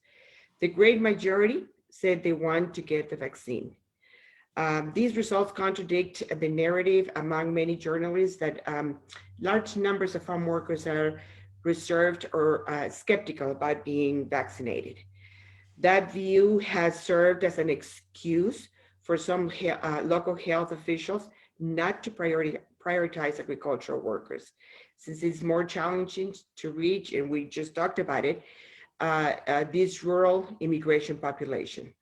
The great majority said they want to get the vaccine. These results contradict the narrative among many journalists that large numbers of farm workers are reserved or skeptical about being vaccinated. That view has served as an excuse for some local health officials not to prioritize agricultural workers, since it's more challenging to reach, and we just talked about it, this rural immigration population.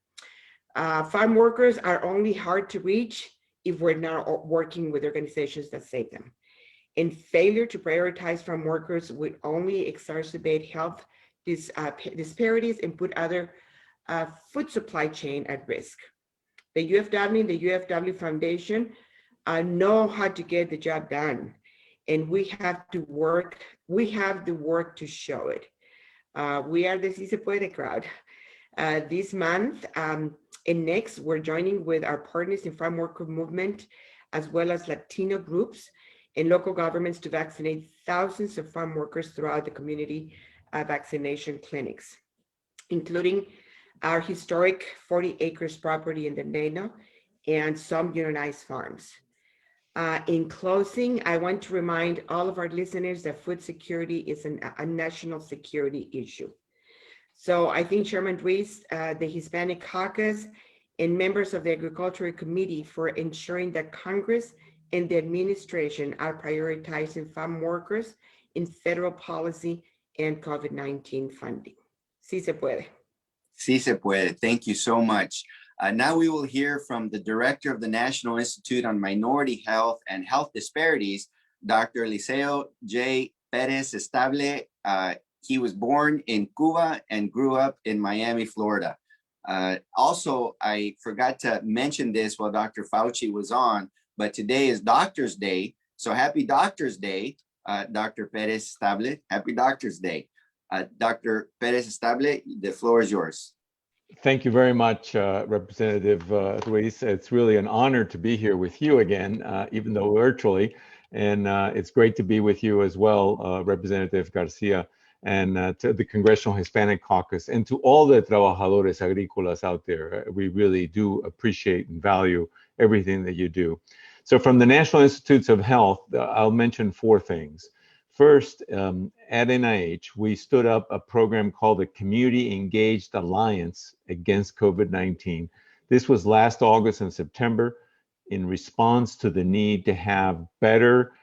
Farm workers are only hard to reach if we're not working with organizations that save them. And failure to prioritize farm workers would only exacerbate health disparities and put other food supply chain at risk. The UFW and the UFW Foundation know how to get the job done, and we have the work to show it. We are the Si Se Puede crowd. This month and next, we're joining with our partners in farm worker movement, as well as Latino groups and local governments to vaccinate thousands of farm workers throughout the community vaccination clinics, including our historic 40 acres property in the Nano and some unionized farms. In closing, I want to remind all of our listeners that food security is a national security issue. So I think Chairman Ruiz, the Hispanic Caucus, and members of the Agricultural Committee for ensuring that Congress and the administration are prioritizing farm workers in federal policy and COVID-19 funding. Si se puede. Si se puede. Thank you so much. Now we will hear from the director of the National Institute on Minority Health and Health Disparities, Dr. Eliseo J. Perez Estable. He was born in Cuba and grew up in Miami, Florida. Also, I forgot to mention this while Dr. Fauci was on, but today is Doctor's Day. So happy Doctor's Day, Dr. Perez Estable. Happy Doctor's Day. Dr. Perez Estable, the floor is yours. Thank you very much, Representative Ruiz. It's really an honor to be here with you again, even though virtually. And it's great to be with you as well, Representative Garcia, and to the Congressional Hispanic Caucus, and to all the trabajadores agrícolas out there. We really do appreciate and value everything that you do. So from the National Institutes of Health, I'll mention 4 things. First, at NIH, we stood up a program called the Community Engaged Alliance Against COVID-19. This was last August and September in response to the need to have better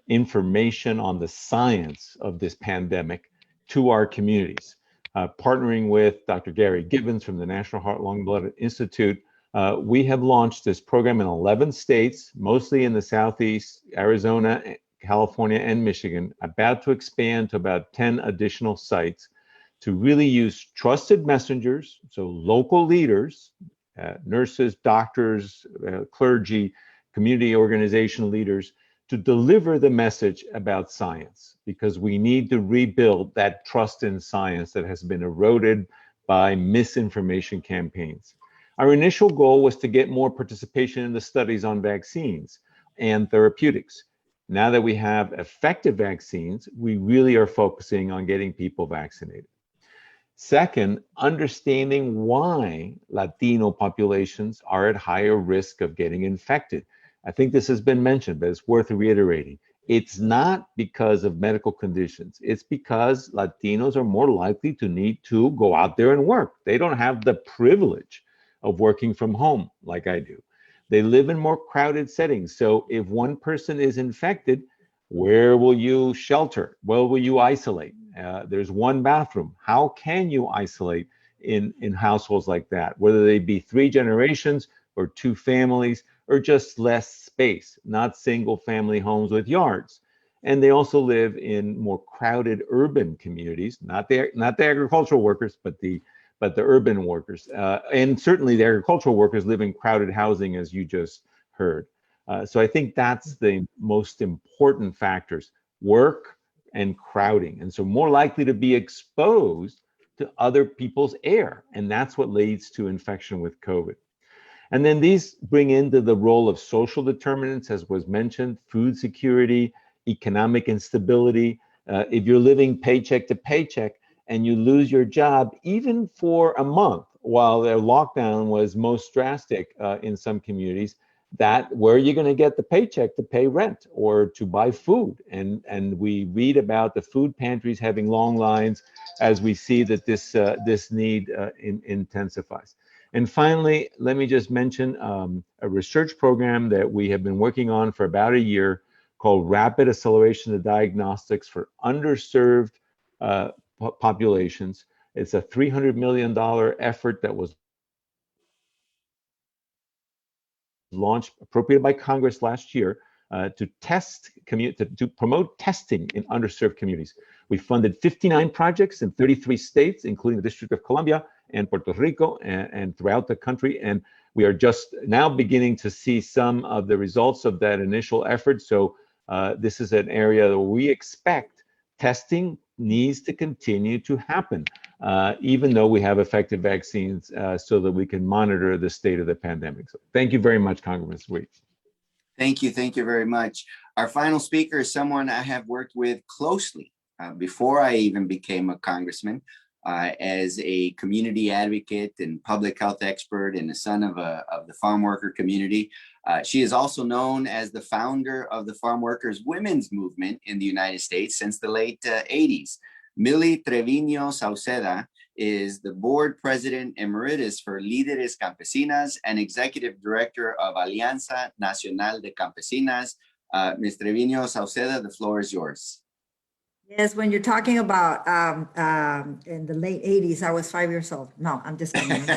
information on the science of this pandemic to our communities. Partnering with Dr. Gary Gibbons from the National Heart, Lung, Blood Institute, we have launched this program in 11 states, mostly in the Southeast, Arizona, California, and Michigan, about to expand to about 10 additional sites to really use trusted messengers, so local leaders, nurses, doctors, clergy, community organization leaders, to deliver the message about science, because we need to rebuild that trust in science that has been eroded by misinformation campaigns. Our initial goal was to get more participation in the studies on vaccines and therapeutics. Now that we have effective vaccines, we really are focusing on getting people vaccinated. Second, understanding why Latino populations are at higher risk of getting infected. I think this has been mentioned, but it's worth reiterating. It's not because of medical conditions. It's because Latinos are more likely to need to go out there and work. They don't have the privilege of working from home like I do. They live in more crowded settings. So if one person is infected, where will you shelter? Where will you isolate? There's one bathroom. How can you isolate in households like that? Whether they be 3 generations or 2 families or just less space, not single family homes with yards. And they also live in more crowded urban communities, not the agricultural workers, but the urban workers. And certainly the agricultural workers live in crowded housing, as you just heard. So I think that's the most important factors, work and crowding. And so more likely to be exposed to other people's air. And that's what leads to infection with COVID. And then these bring into the role of social determinants, as was mentioned, food security, economic instability. If you're living paycheck to paycheck, and you lose your job even for a month while their lockdown was most drastic in some communities, where are you going to get the paycheck to pay rent or to buy food? And we read about the food pantries having long lines as we see that this need intensifies. And finally, let me just mention a research program that we have been working on for about a year called Rapid Acceleration of Diagnostics for Underserved Populations. It's a $300 million effort that was launched, appropriated by Congress last year to promote testing in underserved communities. We funded 59 projects in 33 states, including the District of Columbia and Puerto Rico and throughout the country. And we are just now beginning to see some of the results of that initial effort. So this is an area that we expect testing needs to continue to happen, even though we have effective vaccines so that we can monitor the state of the pandemic. So thank you very much, Congressman Ruiz. Thank you very much. Our final speaker is someone I have worked with closely before I even became a congressman as a community advocate and public health expert and a son of the farm worker community. She is also known as the founder of the farm workers women's movement in the United States since the late 80s. Milly Treviño Sauceda is the board president emeritus for Líderes Campesinas and executive director of Alianza Nacional de Campesinas. Ms. Treviño Sauceda, the floor is yours. Yes, when you're talking about in the late 80s, I was 5 years old. No, I'm just kidding.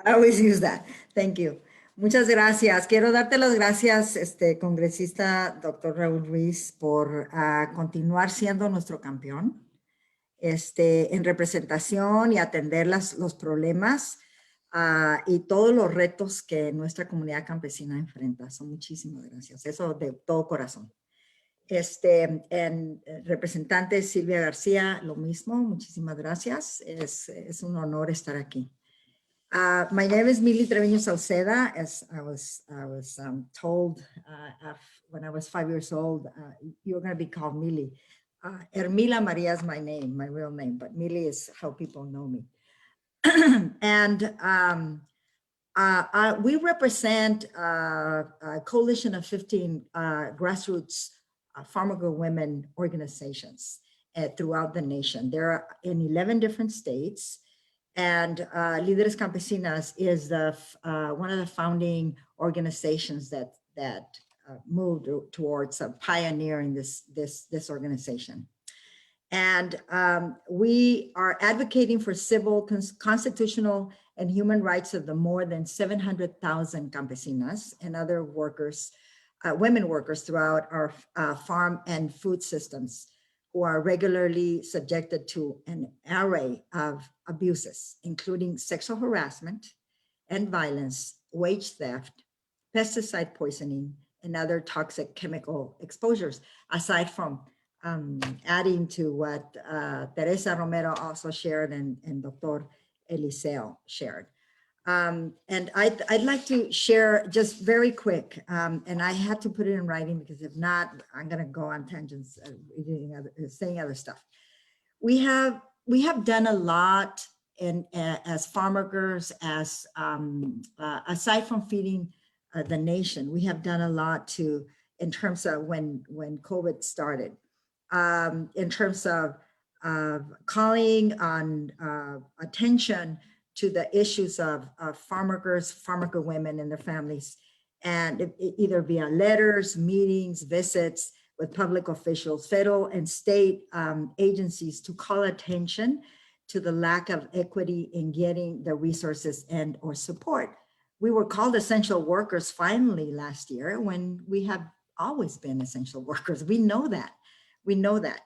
I always use that. Thank you. Muchas gracias. Quiero darte las gracias, congresista Dr. Raúl Ruiz, por continuar siendo nuestro campeón en representación y atender los problemas y todos los retos que nuestra comunidad campesina enfrenta. So, muchísimas gracias. Eso de todo corazón. Representante Sylvia Garcia, lo mismo. Muchísimas gracias. Es un honor estar aquí. My name is Milly Treviño Sauceda. As I was told when I was 5 years old, you're going to be called Milly. Hermila Maria is my name, my real name, but Milly is how people know me. And we represent a coalition of 15 grassroots farmer women organizations throughout the nation. They're in 11 different states. And Líderes Campesinas is one of the founding organizations that moved towards pioneering this organization. And we are advocating for civil, constitutional, and human rights of the more than 700,000 campesinas and other workers, women workers throughout our farm and food systems who are regularly subjected to an array of abuses, including sexual harassment and violence, wage theft, pesticide poisoning, and other toxic chemical exposures, aside from adding to what Teresa Romero also shared and Dr. Eliseo shared. And I'd like to share just very quick, and I had to put it in writing because if not, I'm going to go on tangents, saying other stuff. We have done a lot as farm workers, aside from feeding the nation, we have done a lot in terms of when COVID started, in terms of calling on attention to the issues of farm worker women and their families, and either via letters, meetings, visits with public officials, federal and state agencies to call attention to the lack of equity in getting the resources and or support. We were called essential workers finally last year when we have always been essential workers. We know that. We know that.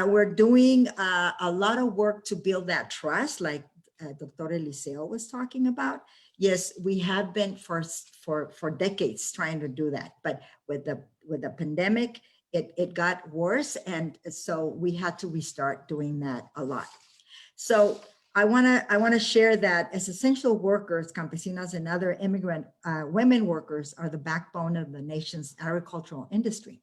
We're doing a lot of work to build that trust, like Dr. Eliseo was talking about. Yes, we have been for decades trying to do that, but with the pandemic, it got worse, and so we had to restart doing that a lot. So I want to share that as essential workers, campesinas and other immigrant women workers are the backbone of the nation's agricultural industry,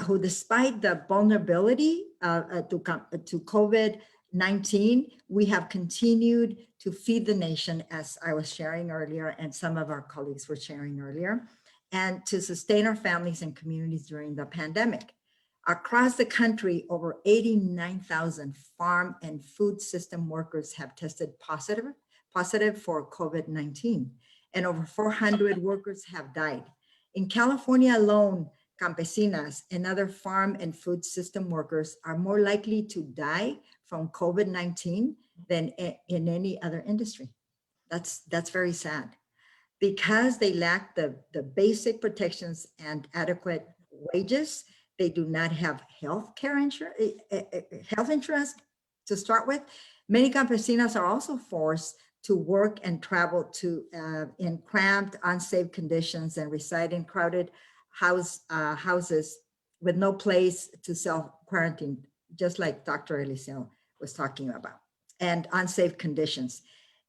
who, despite the vulnerability to COVID-19 COVID-19, we have continued to feed the nation, as I was sharing earlier, and some of our colleagues were sharing earlier, and to sustain our families and communities during the pandemic. Across the country, over 89,000 farm and food system workers have tested positive for COVID-19, and over 400 workers have died. In California alone, campesinas and other farm and food system workers are more likely to die from COVID-19 than in any other industry. That's very sad, because they lack the basic protections and adequate wages. They do not have health insurance to start with. Many campesinas are also forced to work and travel in cramped, unsafe conditions and reside in crowded houses with no place to self-quarantine, just like Dr. Eliseo was talking about, and unsafe conditions.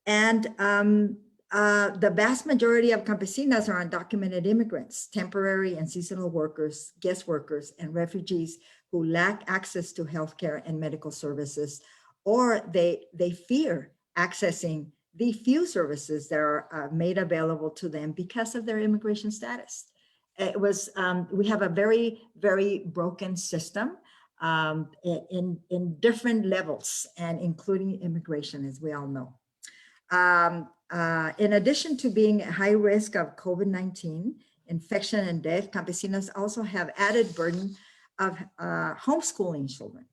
And the vast majority of campesinas are undocumented immigrants, temporary and seasonal workers, guest workers, and refugees who lack access to healthcare and medical services, or they fear accessing the few services that are made available to them because of their immigration status. It was, we have a very, very broken system in different levels, and including immigration, as we all know. In addition to being at high risk of COVID-19, infection and death, campesinas also have added burden of homeschooling children,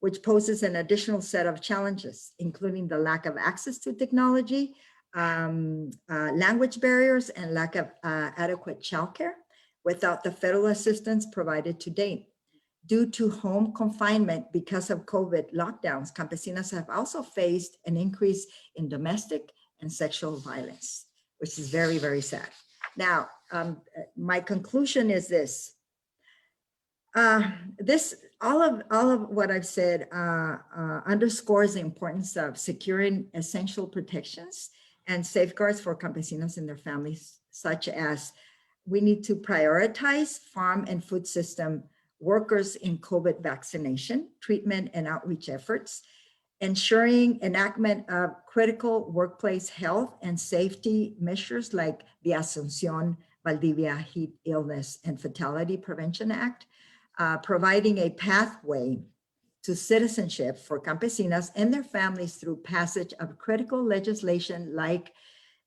which poses an additional set of challenges, including the lack of access to technology, language barriers, and lack of adequate childcare without the federal assistance provided to date. Due to home confinement because of COVID lockdowns, campesinas have also faced an increase in domestic and sexual violence, which is very, very sad. Now, my conclusion is this. All of what I've said underscores the importance of securing essential protections and safeguards for campesinos and their families, such as we need to prioritize farm and food system workers in COVID vaccination, treatment, and outreach efforts, ensuring enactment of critical workplace health and safety measures like the Asunción Valdivia Heat Illness and Fatality Prevention Act, providing a pathway to citizenship for campesinas and their families through passage of critical legislation like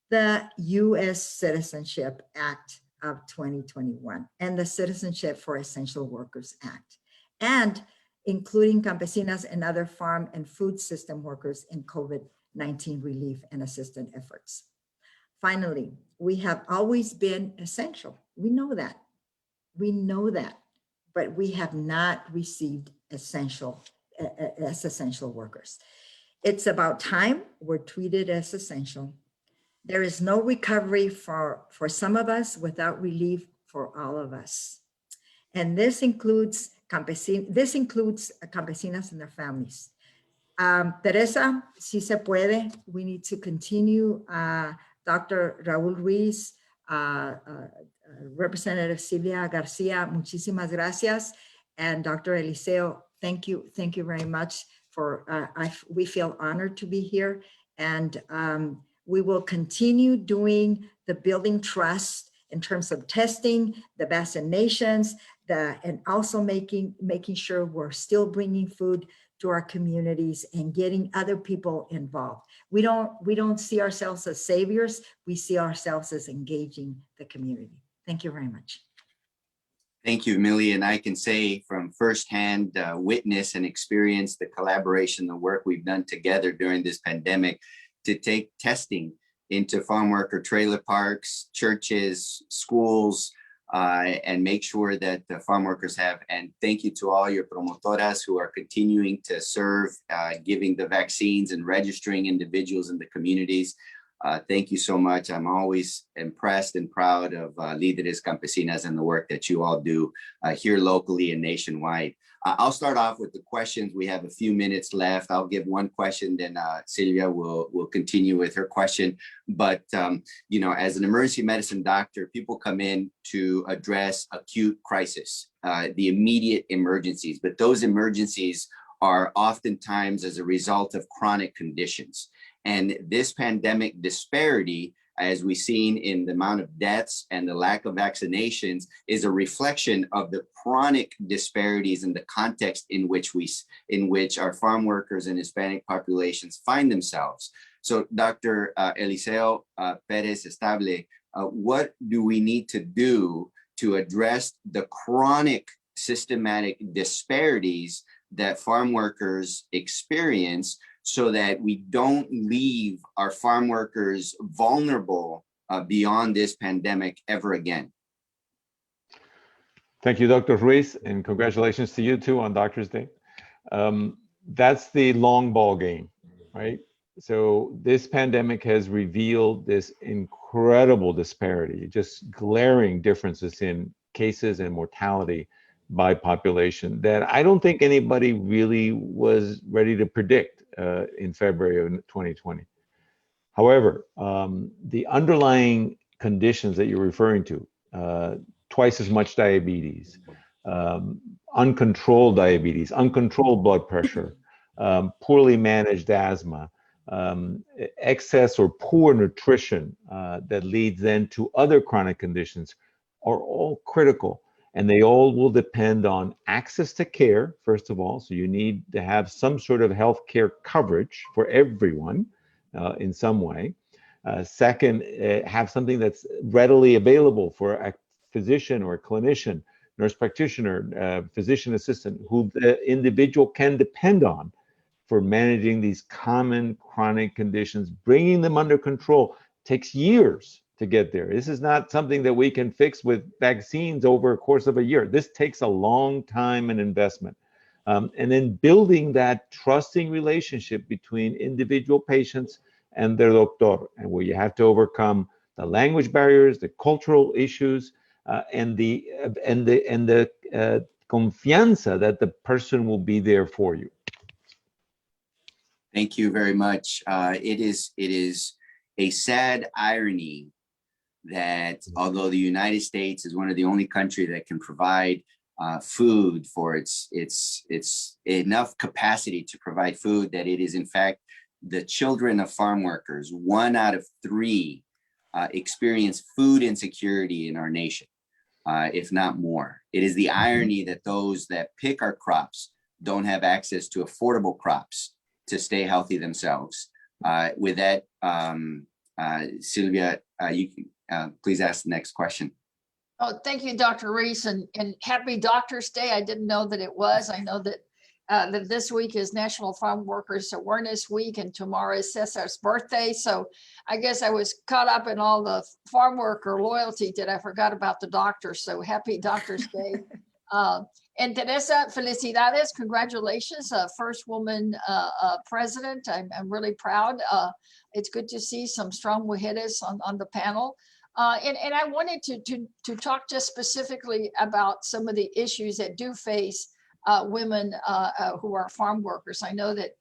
the U.S. Citizenship Act of 2021 and the Citizenship for Essential Workers Act, and including campesinas and other farm and food system workers in COVID-19 relief and assistance efforts. Finally, we have always been essential. We know that, but we have not received essential workers. It's about time we're treated as essential. There is no recovery for some of us without relief for all of us. And this includes campesinas and their families. Teresa, si se puede, we need to continue. Dr. Raul Ruiz, Representative Sylvia Garcia, muchísimas gracias. And Dr. Eliseo, thank you very much we feel honored to be here. And we will continue doing the building trust in terms of testing, the vaccinations, and also making sure we're still bringing food to our communities and getting other people involved. We don't see ourselves as saviors. We see ourselves as engaging the community. Thank you very much. Thank you, Millie. And I can say from firsthand witness and experience the collaboration, the work we've done together during this pandemic to take testing into farm worker trailer parks, churches, schools, and make sure that the farm workers have. And thank you to all your promotoras who are continuing to serve, giving the vaccines and registering individuals in the communities. Thank you so much. I'm always impressed and proud of Líderes Campesinas and the work that you all do here locally and nationwide. I'll start off with the questions. We have a few minutes left. I'll give one question, then Sylvia will continue with her question. But, you know, as an emergency medicine doctor, people come in to address acute crisis, the immediate emergencies, but those emergencies are oftentimes as a result of chronic conditions. And this pandemic disparity, as we've seen in the amount of deaths and the lack of vaccinations, is a reflection of the chronic disparities in the context in which our farm workers and Hispanic populations find themselves. So Dr. Eliseo Perez Estable, what do we need to do to address the chronic systematic disparities that farm workers experience so that we don't leave our farm workers vulnerable beyond this pandemic ever again? Thank you, Dr. Ruiz, and congratulations to you too on Doctor's Day. That's the long ball game, right? So this pandemic has revealed this incredible disparity, just glaring differences in cases and mortality by population that I don't think anybody really was ready to predict in February of 2020. However, the underlying conditions that you're referring to, twice as much diabetes, uncontrolled diabetes, uncontrolled blood pressure, poorly managed asthma, excess or poor nutrition that leads then to other chronic conditions are all critical. And they all will depend on access to care, first of all. So you need to have some sort of health care coverage for everyone in some way. Second, have something that's readily available for a physician or a clinician, nurse practitioner, physician assistant, who the individual can depend on for managing these common chronic conditions. Bringing them under control takes years to get there. This is not something that we can fix with vaccines over a course of a year. This takes a long time and investment. And then building that trusting relationship between individual patients and their doctor, and where you have to overcome the language barriers, the cultural issues, and the confianza that the person will be there for you. Thank you very much. It is a sad irony that although the United States is one of the only countries that can provide food for its enough capacity to provide food, that it is in fact the children of farm workers, 1 out of 3 experience food insecurity in our nation, if not more. It is the irony that those that pick our crops don't have access to affordable crops to stay healthy themselves. With that, Sylvia, you can please ask the next question. Oh, thank you, Dr. Reese, and happy Doctor's Day. I didn't know that it was. I know that that this week is National Farmworkers Awareness Week, and tomorrow is Cesar's birthday. So I guess I was caught up in all the farm worker loyalty that I forgot about the doctor. So happy Doctor's Day. And Teresa, felicidades, congratulations, first woman president. I'm really proud. It's good to see some strong mujeres on the panel. And I wanted to talk just specifically about some of the issues that do face women who are farm workers. I know that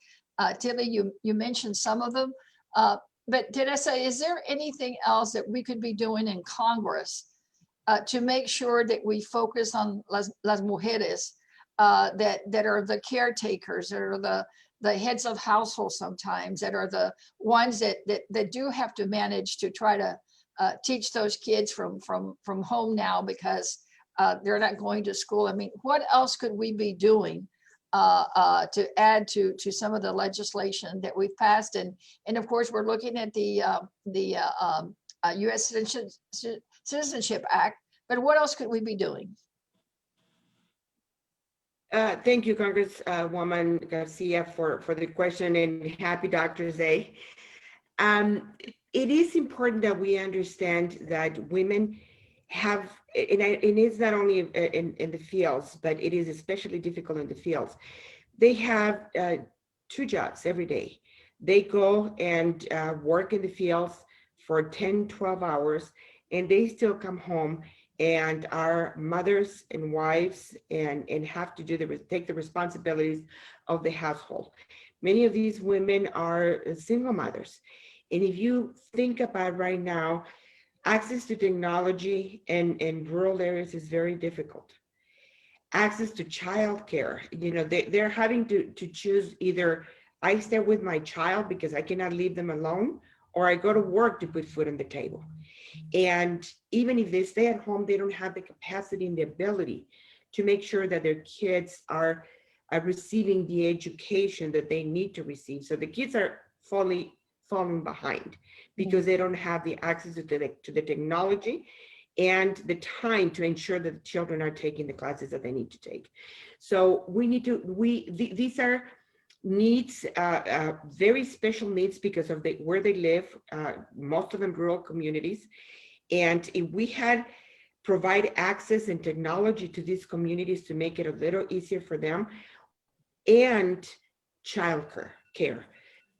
Tilly, you mentioned some of them, but Teresa, is there anything else that we could be doing in Congress to make sure that we focus on las mujeres that are the caretakers, that are the heads of households sometimes, that are the ones that do have to manage to try to teach those kids from home now because they're not going to school? I mean, what else could we be doing to add to some of the legislation that we've passed? And of course, we're looking at the U.S. Citizenship Act, but what else could we be doing? Thank you, Congresswoman Garcia, for the question, and happy Doctor's Day. It is important that we understand that women have, and it's not only in the fields, but it is especially difficult in the fields. They have 2 jobs every day. They go and work in the fields for 10, 12 hours, and they still come home and are mothers and wives and have to take the responsibilities of the household. Many of these women are single mothers. And if you think about right now, access to technology in rural areas is very difficult. access to childcare. You know, they're having to choose either I stay with my child because I cannot leave them alone, or I go to work to put food on the table. And even if they stay at home, they don't have the capacity and the ability to make sure that their kids are receiving the education that they need to receive. So the kids are falling behind because they don't have the access to the technology and the time to ensure that the children are taking the classes that they need to take. So we need to, these are needs, very special needs because of where they live, most of them rural communities. And if we had provide access and technology to these communities to make it a little easier for them, and care.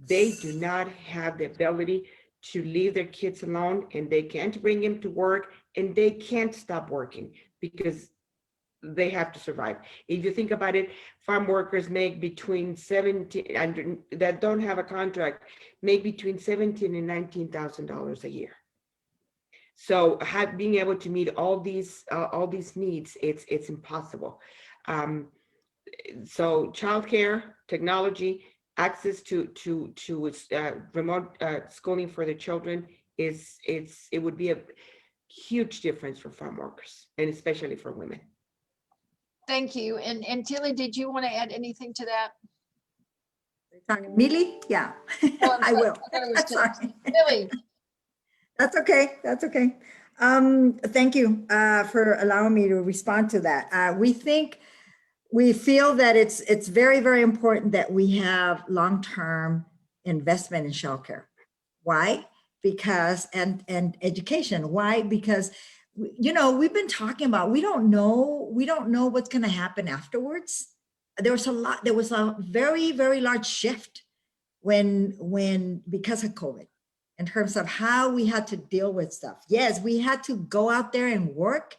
They do not have the ability to leave their kids alone, and they can't bring them to work, and they can't stop working because they have to survive. If you think about it, farm workers make between 17 and that don't have a contract make between $17,000 and $19,000 a year. So being able to meet all these needs, it's impossible. So childcare, technology, access to remote schooling for the children it would be a huge difference for farm workers, and especially for women. Thank you. And Tilly, did you want to add anything to that? Millie? Yeah, Oh, I will. I thought it was Tilly. Sorry. Tilly, That's okay. That's okay. Thank you for allowing me to respond to that. We feel that it's very, very important that we have long-term investment in childcare. Why? Because and education. Why? Because we've been talking about we don't know what's going to happen afterwards. There was a very, very large shift when because of COVID, in terms of how we had to deal with stuff. Yes, we had to go out there and work.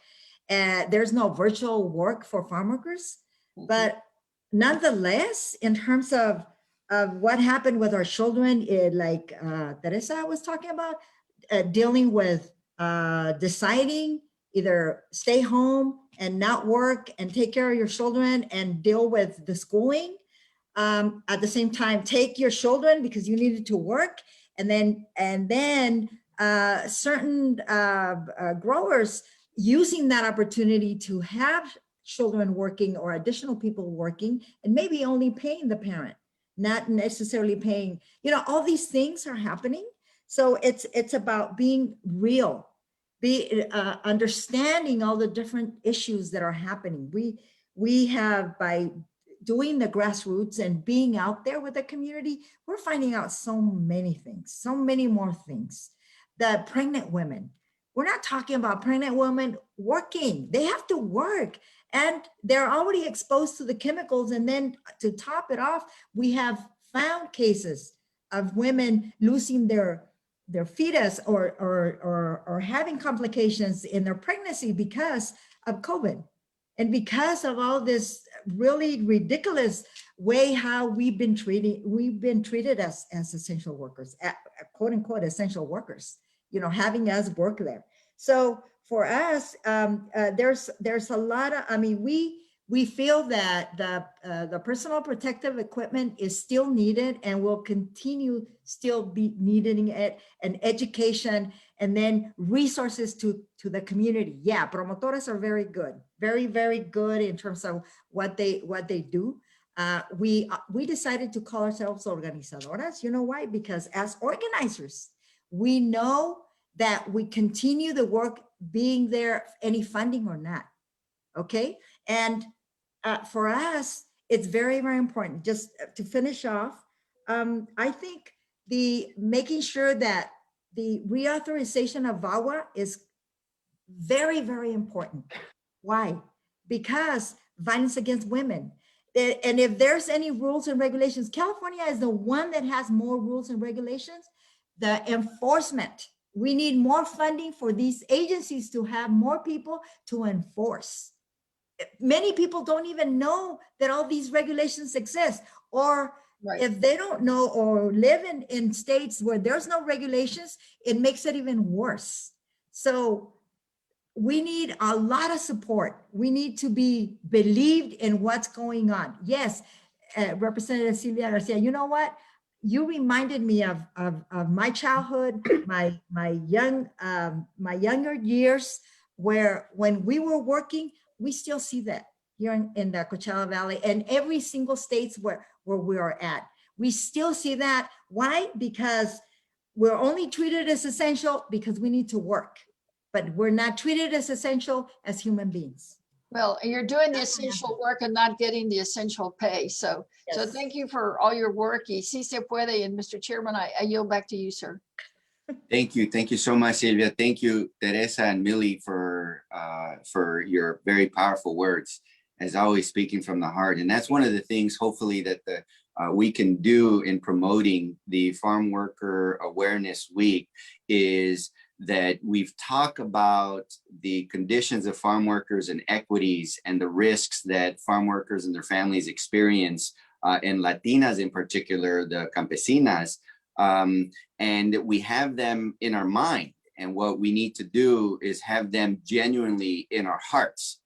There's no virtual work for farm workers, but nonetheless, in terms of what happened with our children, like Teresa was talking about, dealing with deciding either stay home and not work and take care of your children and deal with the schooling. At the same time, take your children because you needed to work, and then certain growers using that opportunity to have children working or additional people working, and maybe only paying the parent, not necessarily paying. All these things are happening. So it's about being real, understanding all the different issues that are happening. We have, by doing the grassroots and being out there with the community, we're finding out so many things, so many more things. The pregnant women, we're not talking about pregnant women working. They have to work and they're already exposed to the chemicals. And then to top it off, we have found cases of women losing their fetus or having complications in their pregnancy because of COVID. And because of all this really ridiculous way how we've been treated as essential workers, quote unquote essential workers, having us work there. So for us, there's a lot of, we feel that the personal protective equipment is still needed and will continue still be needing it, and education, and then resources to the community. Yeah, promotoras are very good, very, very good in terms of what they do. We decided to call ourselves organizadoras. You know why? Because as organizers, we know that we continue the work being there, any funding or not. Okay, and for us, it's very, very important. Just to finish off, I think making sure that the reauthorization of Vawa is very, very important. Why? Because violence against women. And if there's any rules and regulations, California is the one that has more rules and regulations. The enforcement, we need more funding for these agencies to have more people to enforce. Many people don't even know that all these regulations exist, or right. If they don't know or live in states where there's no regulations, it makes it even worse. So we need a lot of support. We need to be believed in what's going on. Yes, Representative Sylvia Garcia, you know what? You reminded me of my childhood, my younger years, where when we were working, we still see that here in the Coachella Valley and every single states where we are at. We still see that. Why? Because we're only treated as essential because we need to work, but we're not treated as essential as human beings. Well, you're doing the essential work and not getting the essential pay. So Yes. thank you for all your work. Y si se puede. And Mr. Chairman, I yield back to you, sir. Thank you. Thank you so much, Sylvia. Thank you, Teresa and Millie, for your very powerful words, as always, speaking from the heart. And that's one of the things, hopefully, that we can do in promoting the Farm Worker Awareness Week is that we've talked about the conditions of farm workers and equities and the risks that farm workers and their families experience, and Latinas in particular, the campesinas, and we have them in our mind. And what we need to do is have them genuinely in our hearts,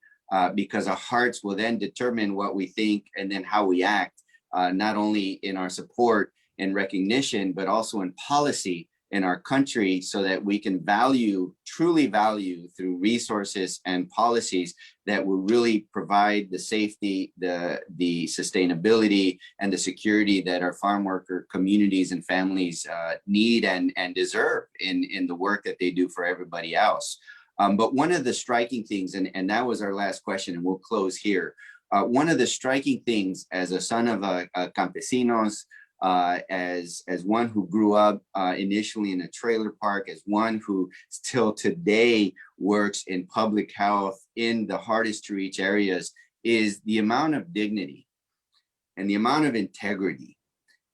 because our hearts will then determine what we think and then how we act, not only in our support and recognition, but also in policy in our country, so that we can truly value through resources and policies that will really provide the safety, the sustainability, and the security that our farm worker communities and families need and deserve in the work that they do for everybody else. But one of the striking things, and that was our last question, and we'll close here. One of the striking things as a son of campesinos, as one who grew up initially in a trailer park, as one who still today works in public health in the hardest to reach areas, is the amount of dignity and the amount of integrity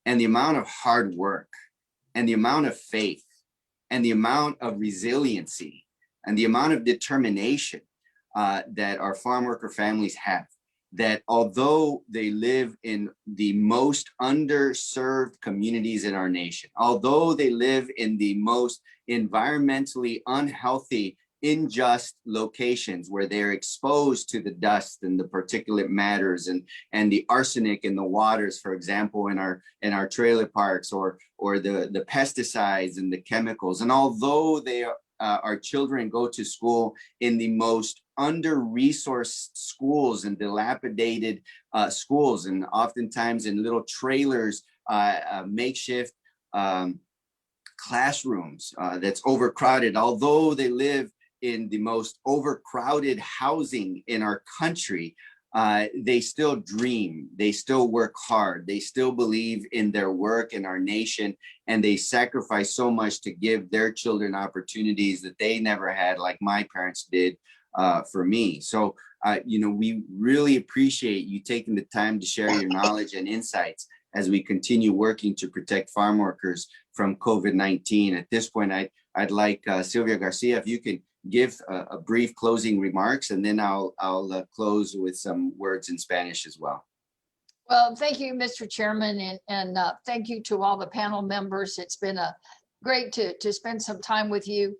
and the amount of hard work and the amount of faith and the amount of resiliency and the amount of determination that our farm worker families have. That although they live in the most underserved communities in our nation, although they live in the most environmentally unhealthy, unjust locations where they're exposed to the dust and the particulate matters and the arsenic in the waters, for example, in our trailer parks, or the pesticides and the chemicals, and although our children go to school in the most under-resourced schools and dilapidated schools, and oftentimes in little trailers, makeshift classrooms that's overcrowded, although they live in the most overcrowded housing in our country, they still dream, they still work hard, they still believe in their work in our nation, and they sacrifice so much to give their children opportunities that they never had, like my parents did for me. So, we really appreciate you taking the time to share your knowledge and insights as we continue working to protect farm workers from COVID-19. At this point, I'd like Sylvia Garcia, if you could give a brief closing remarks, and then I'll close with some words in Spanish as well. Well, thank you, Mr. Chairman, and thank you to all the panel members. It's been great to spend some time with you,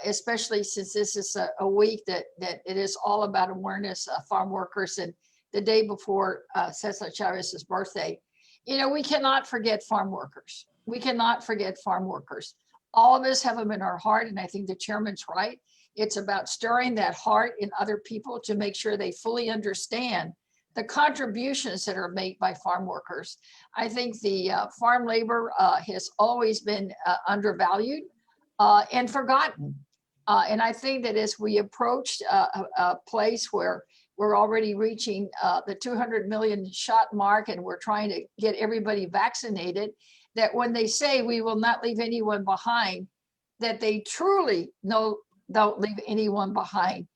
especially since this is a week that it is all about awareness of farm workers, and the day before Cesar Chavez's birthday. We cannot forget farm workers. We cannot forget farm workers. All of us have them in our heart, and I think the chairman's right. It's about stirring that heart in other people to make sure they fully understand the contributions that are made by farm workers. I think the farm labor has always been undervalued and forgotten. And I think that as we approach a place where we're already reaching the 200 million shot mark, and we're trying to get everybody vaccinated, that when they say we will not leave anyone behind, that they truly don't leave anyone behind.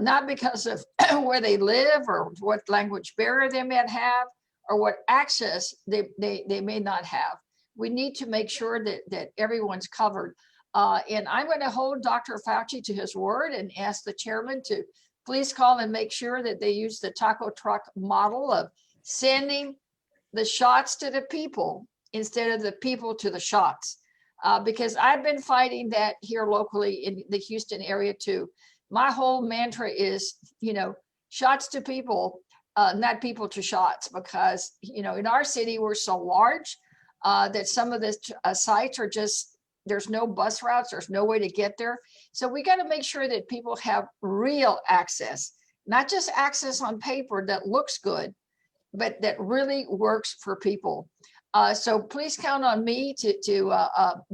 Not because of where they live or what language barrier they may have or what access they may not have. We need to make sure that everyone's covered. And I'm going to hold Dr. Fauci to his word and ask the chairman to please call and make sure that they use the taco truck model of sending the shots to the people instead of the people to the shots. Because I've been fighting that here locally in the Houston area too. my whole mantra is, shots to people, not people to shots, because, in our city, we're so large that some of the sites are just, there's no bus routes, there's no way to get there. So we got to make sure that people have real access, not just access on paper that looks good, but that really works for people. So please count on me to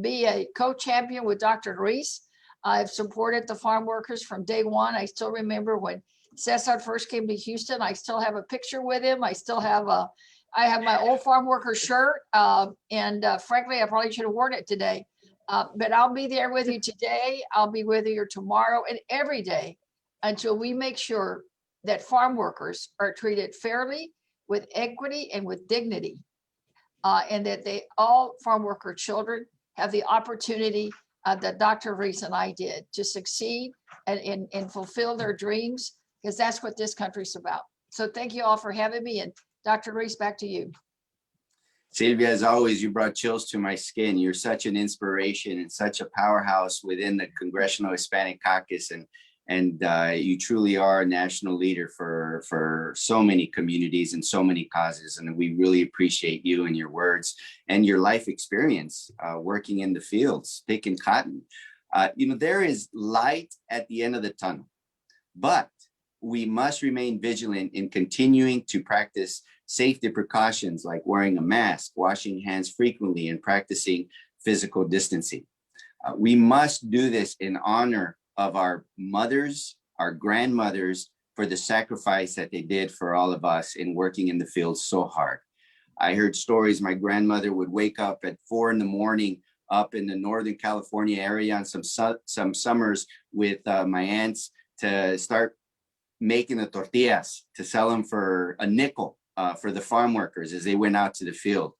be a co-champion with Dr. Reese. I've supported the farm workers from day one. I still remember when Cesar first came to Houston. I still have a picture with him. I have my old farm worker shirt. Frankly, I probably should have worn it today. But I'll be there with you today. I'll be with you tomorrow and every day until we make sure that farm workers are treated fairly, with equity and with dignity, and that all farm worker children have the opportunity that Dr. Reese and I did to succeed and fulfill their dreams, because that's what this country's about. So thank you all for having me. And Dr. Reese, back to you. Sylvia, as always, you brought chills to my skin. You're such an inspiration and such a powerhouse within the Congressional Hispanic Caucus, and you truly are a national leader for so many communities and so many causes. And we really appreciate you and your words and your life experience working in the fields, picking cotton. There is light at the end of the tunnel, but we must remain vigilant in continuing to practice safety precautions like wearing a mask, washing hands frequently, and practicing physical distancing. We must do this in honor of our mothers, our grandmothers, for the sacrifice that they did for all of us in working in the fields so hard. I heard stories. My grandmother would wake up at 4 a.m. up in the Northern California area on some summers with my aunts to start making the tortillas to sell them for a nickel for the farm workers as they went out to the field.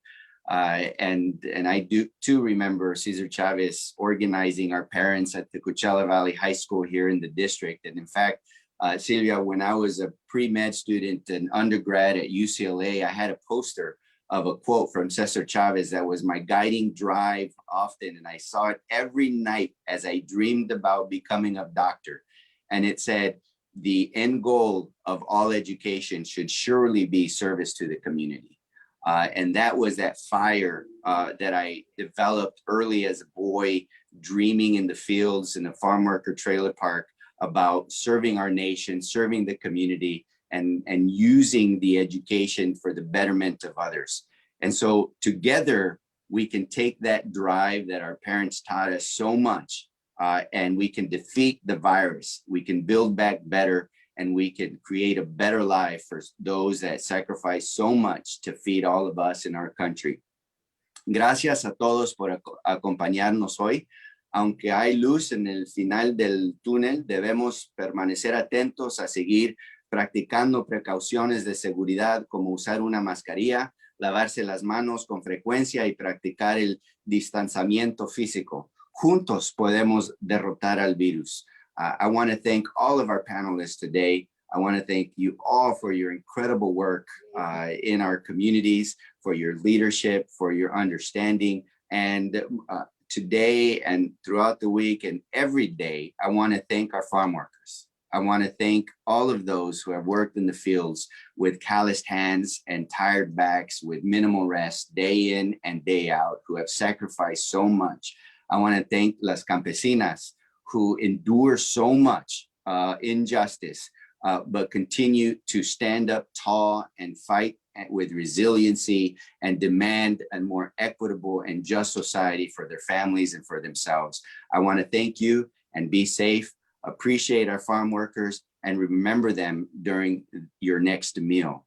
And I do too remember Cesar Chavez organizing our parents at the Coachella Valley High School here in the district. And in fact, Sylvia, when I was a pre-med student and undergrad at UCLA, I had a poster of a quote from Cesar Chavez that was my guiding drive often. And I saw it every night as I dreamed about becoming a doctor. And it said, the end goal of all education should surely be service to the community. And that was that fire that I developed early as a boy, dreaming in the fields in the farm worker trailer park about serving our nation, serving the community, and using the education for the betterment of others. And so together, we can take that drive that our parents taught us so much, and we can defeat the virus. We can build back better, and we can create a better life for those that sacrifice so much to feed all of us in our country. Gracias a todos por acompañarnos hoy. Aunque hay luz en el final del túnel, debemos permanecer atentos a seguir practicando precauciones de seguridad como usar una mascarilla, lavarse las manos con frecuencia y practicar el distanciamiento físico. Juntos podemos derrotar al virus. I want to thank all of our panelists today. I want to thank you all for your incredible work in our communities, for your leadership, for your understanding. And today and throughout the week and every day, I want to thank our farm workers. I want to thank all of those who have worked in the fields with calloused hands and tired backs, with minimal rest, day in and day out, who have sacrificed so much. I want to thank las campesinas, who endure so much injustice, but continue to stand up tall and fight with resiliency and demand a more equitable and just society for their families and for themselves. I want to thank you and be safe, appreciate our farm workers, and remember them during your next meal.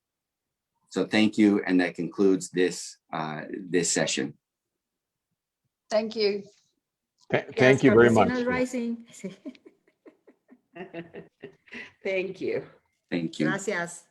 So thank you, and that concludes this session. Thank you. Thank you very much. Campesinos Rising. Thank you. Thank you. Gracias.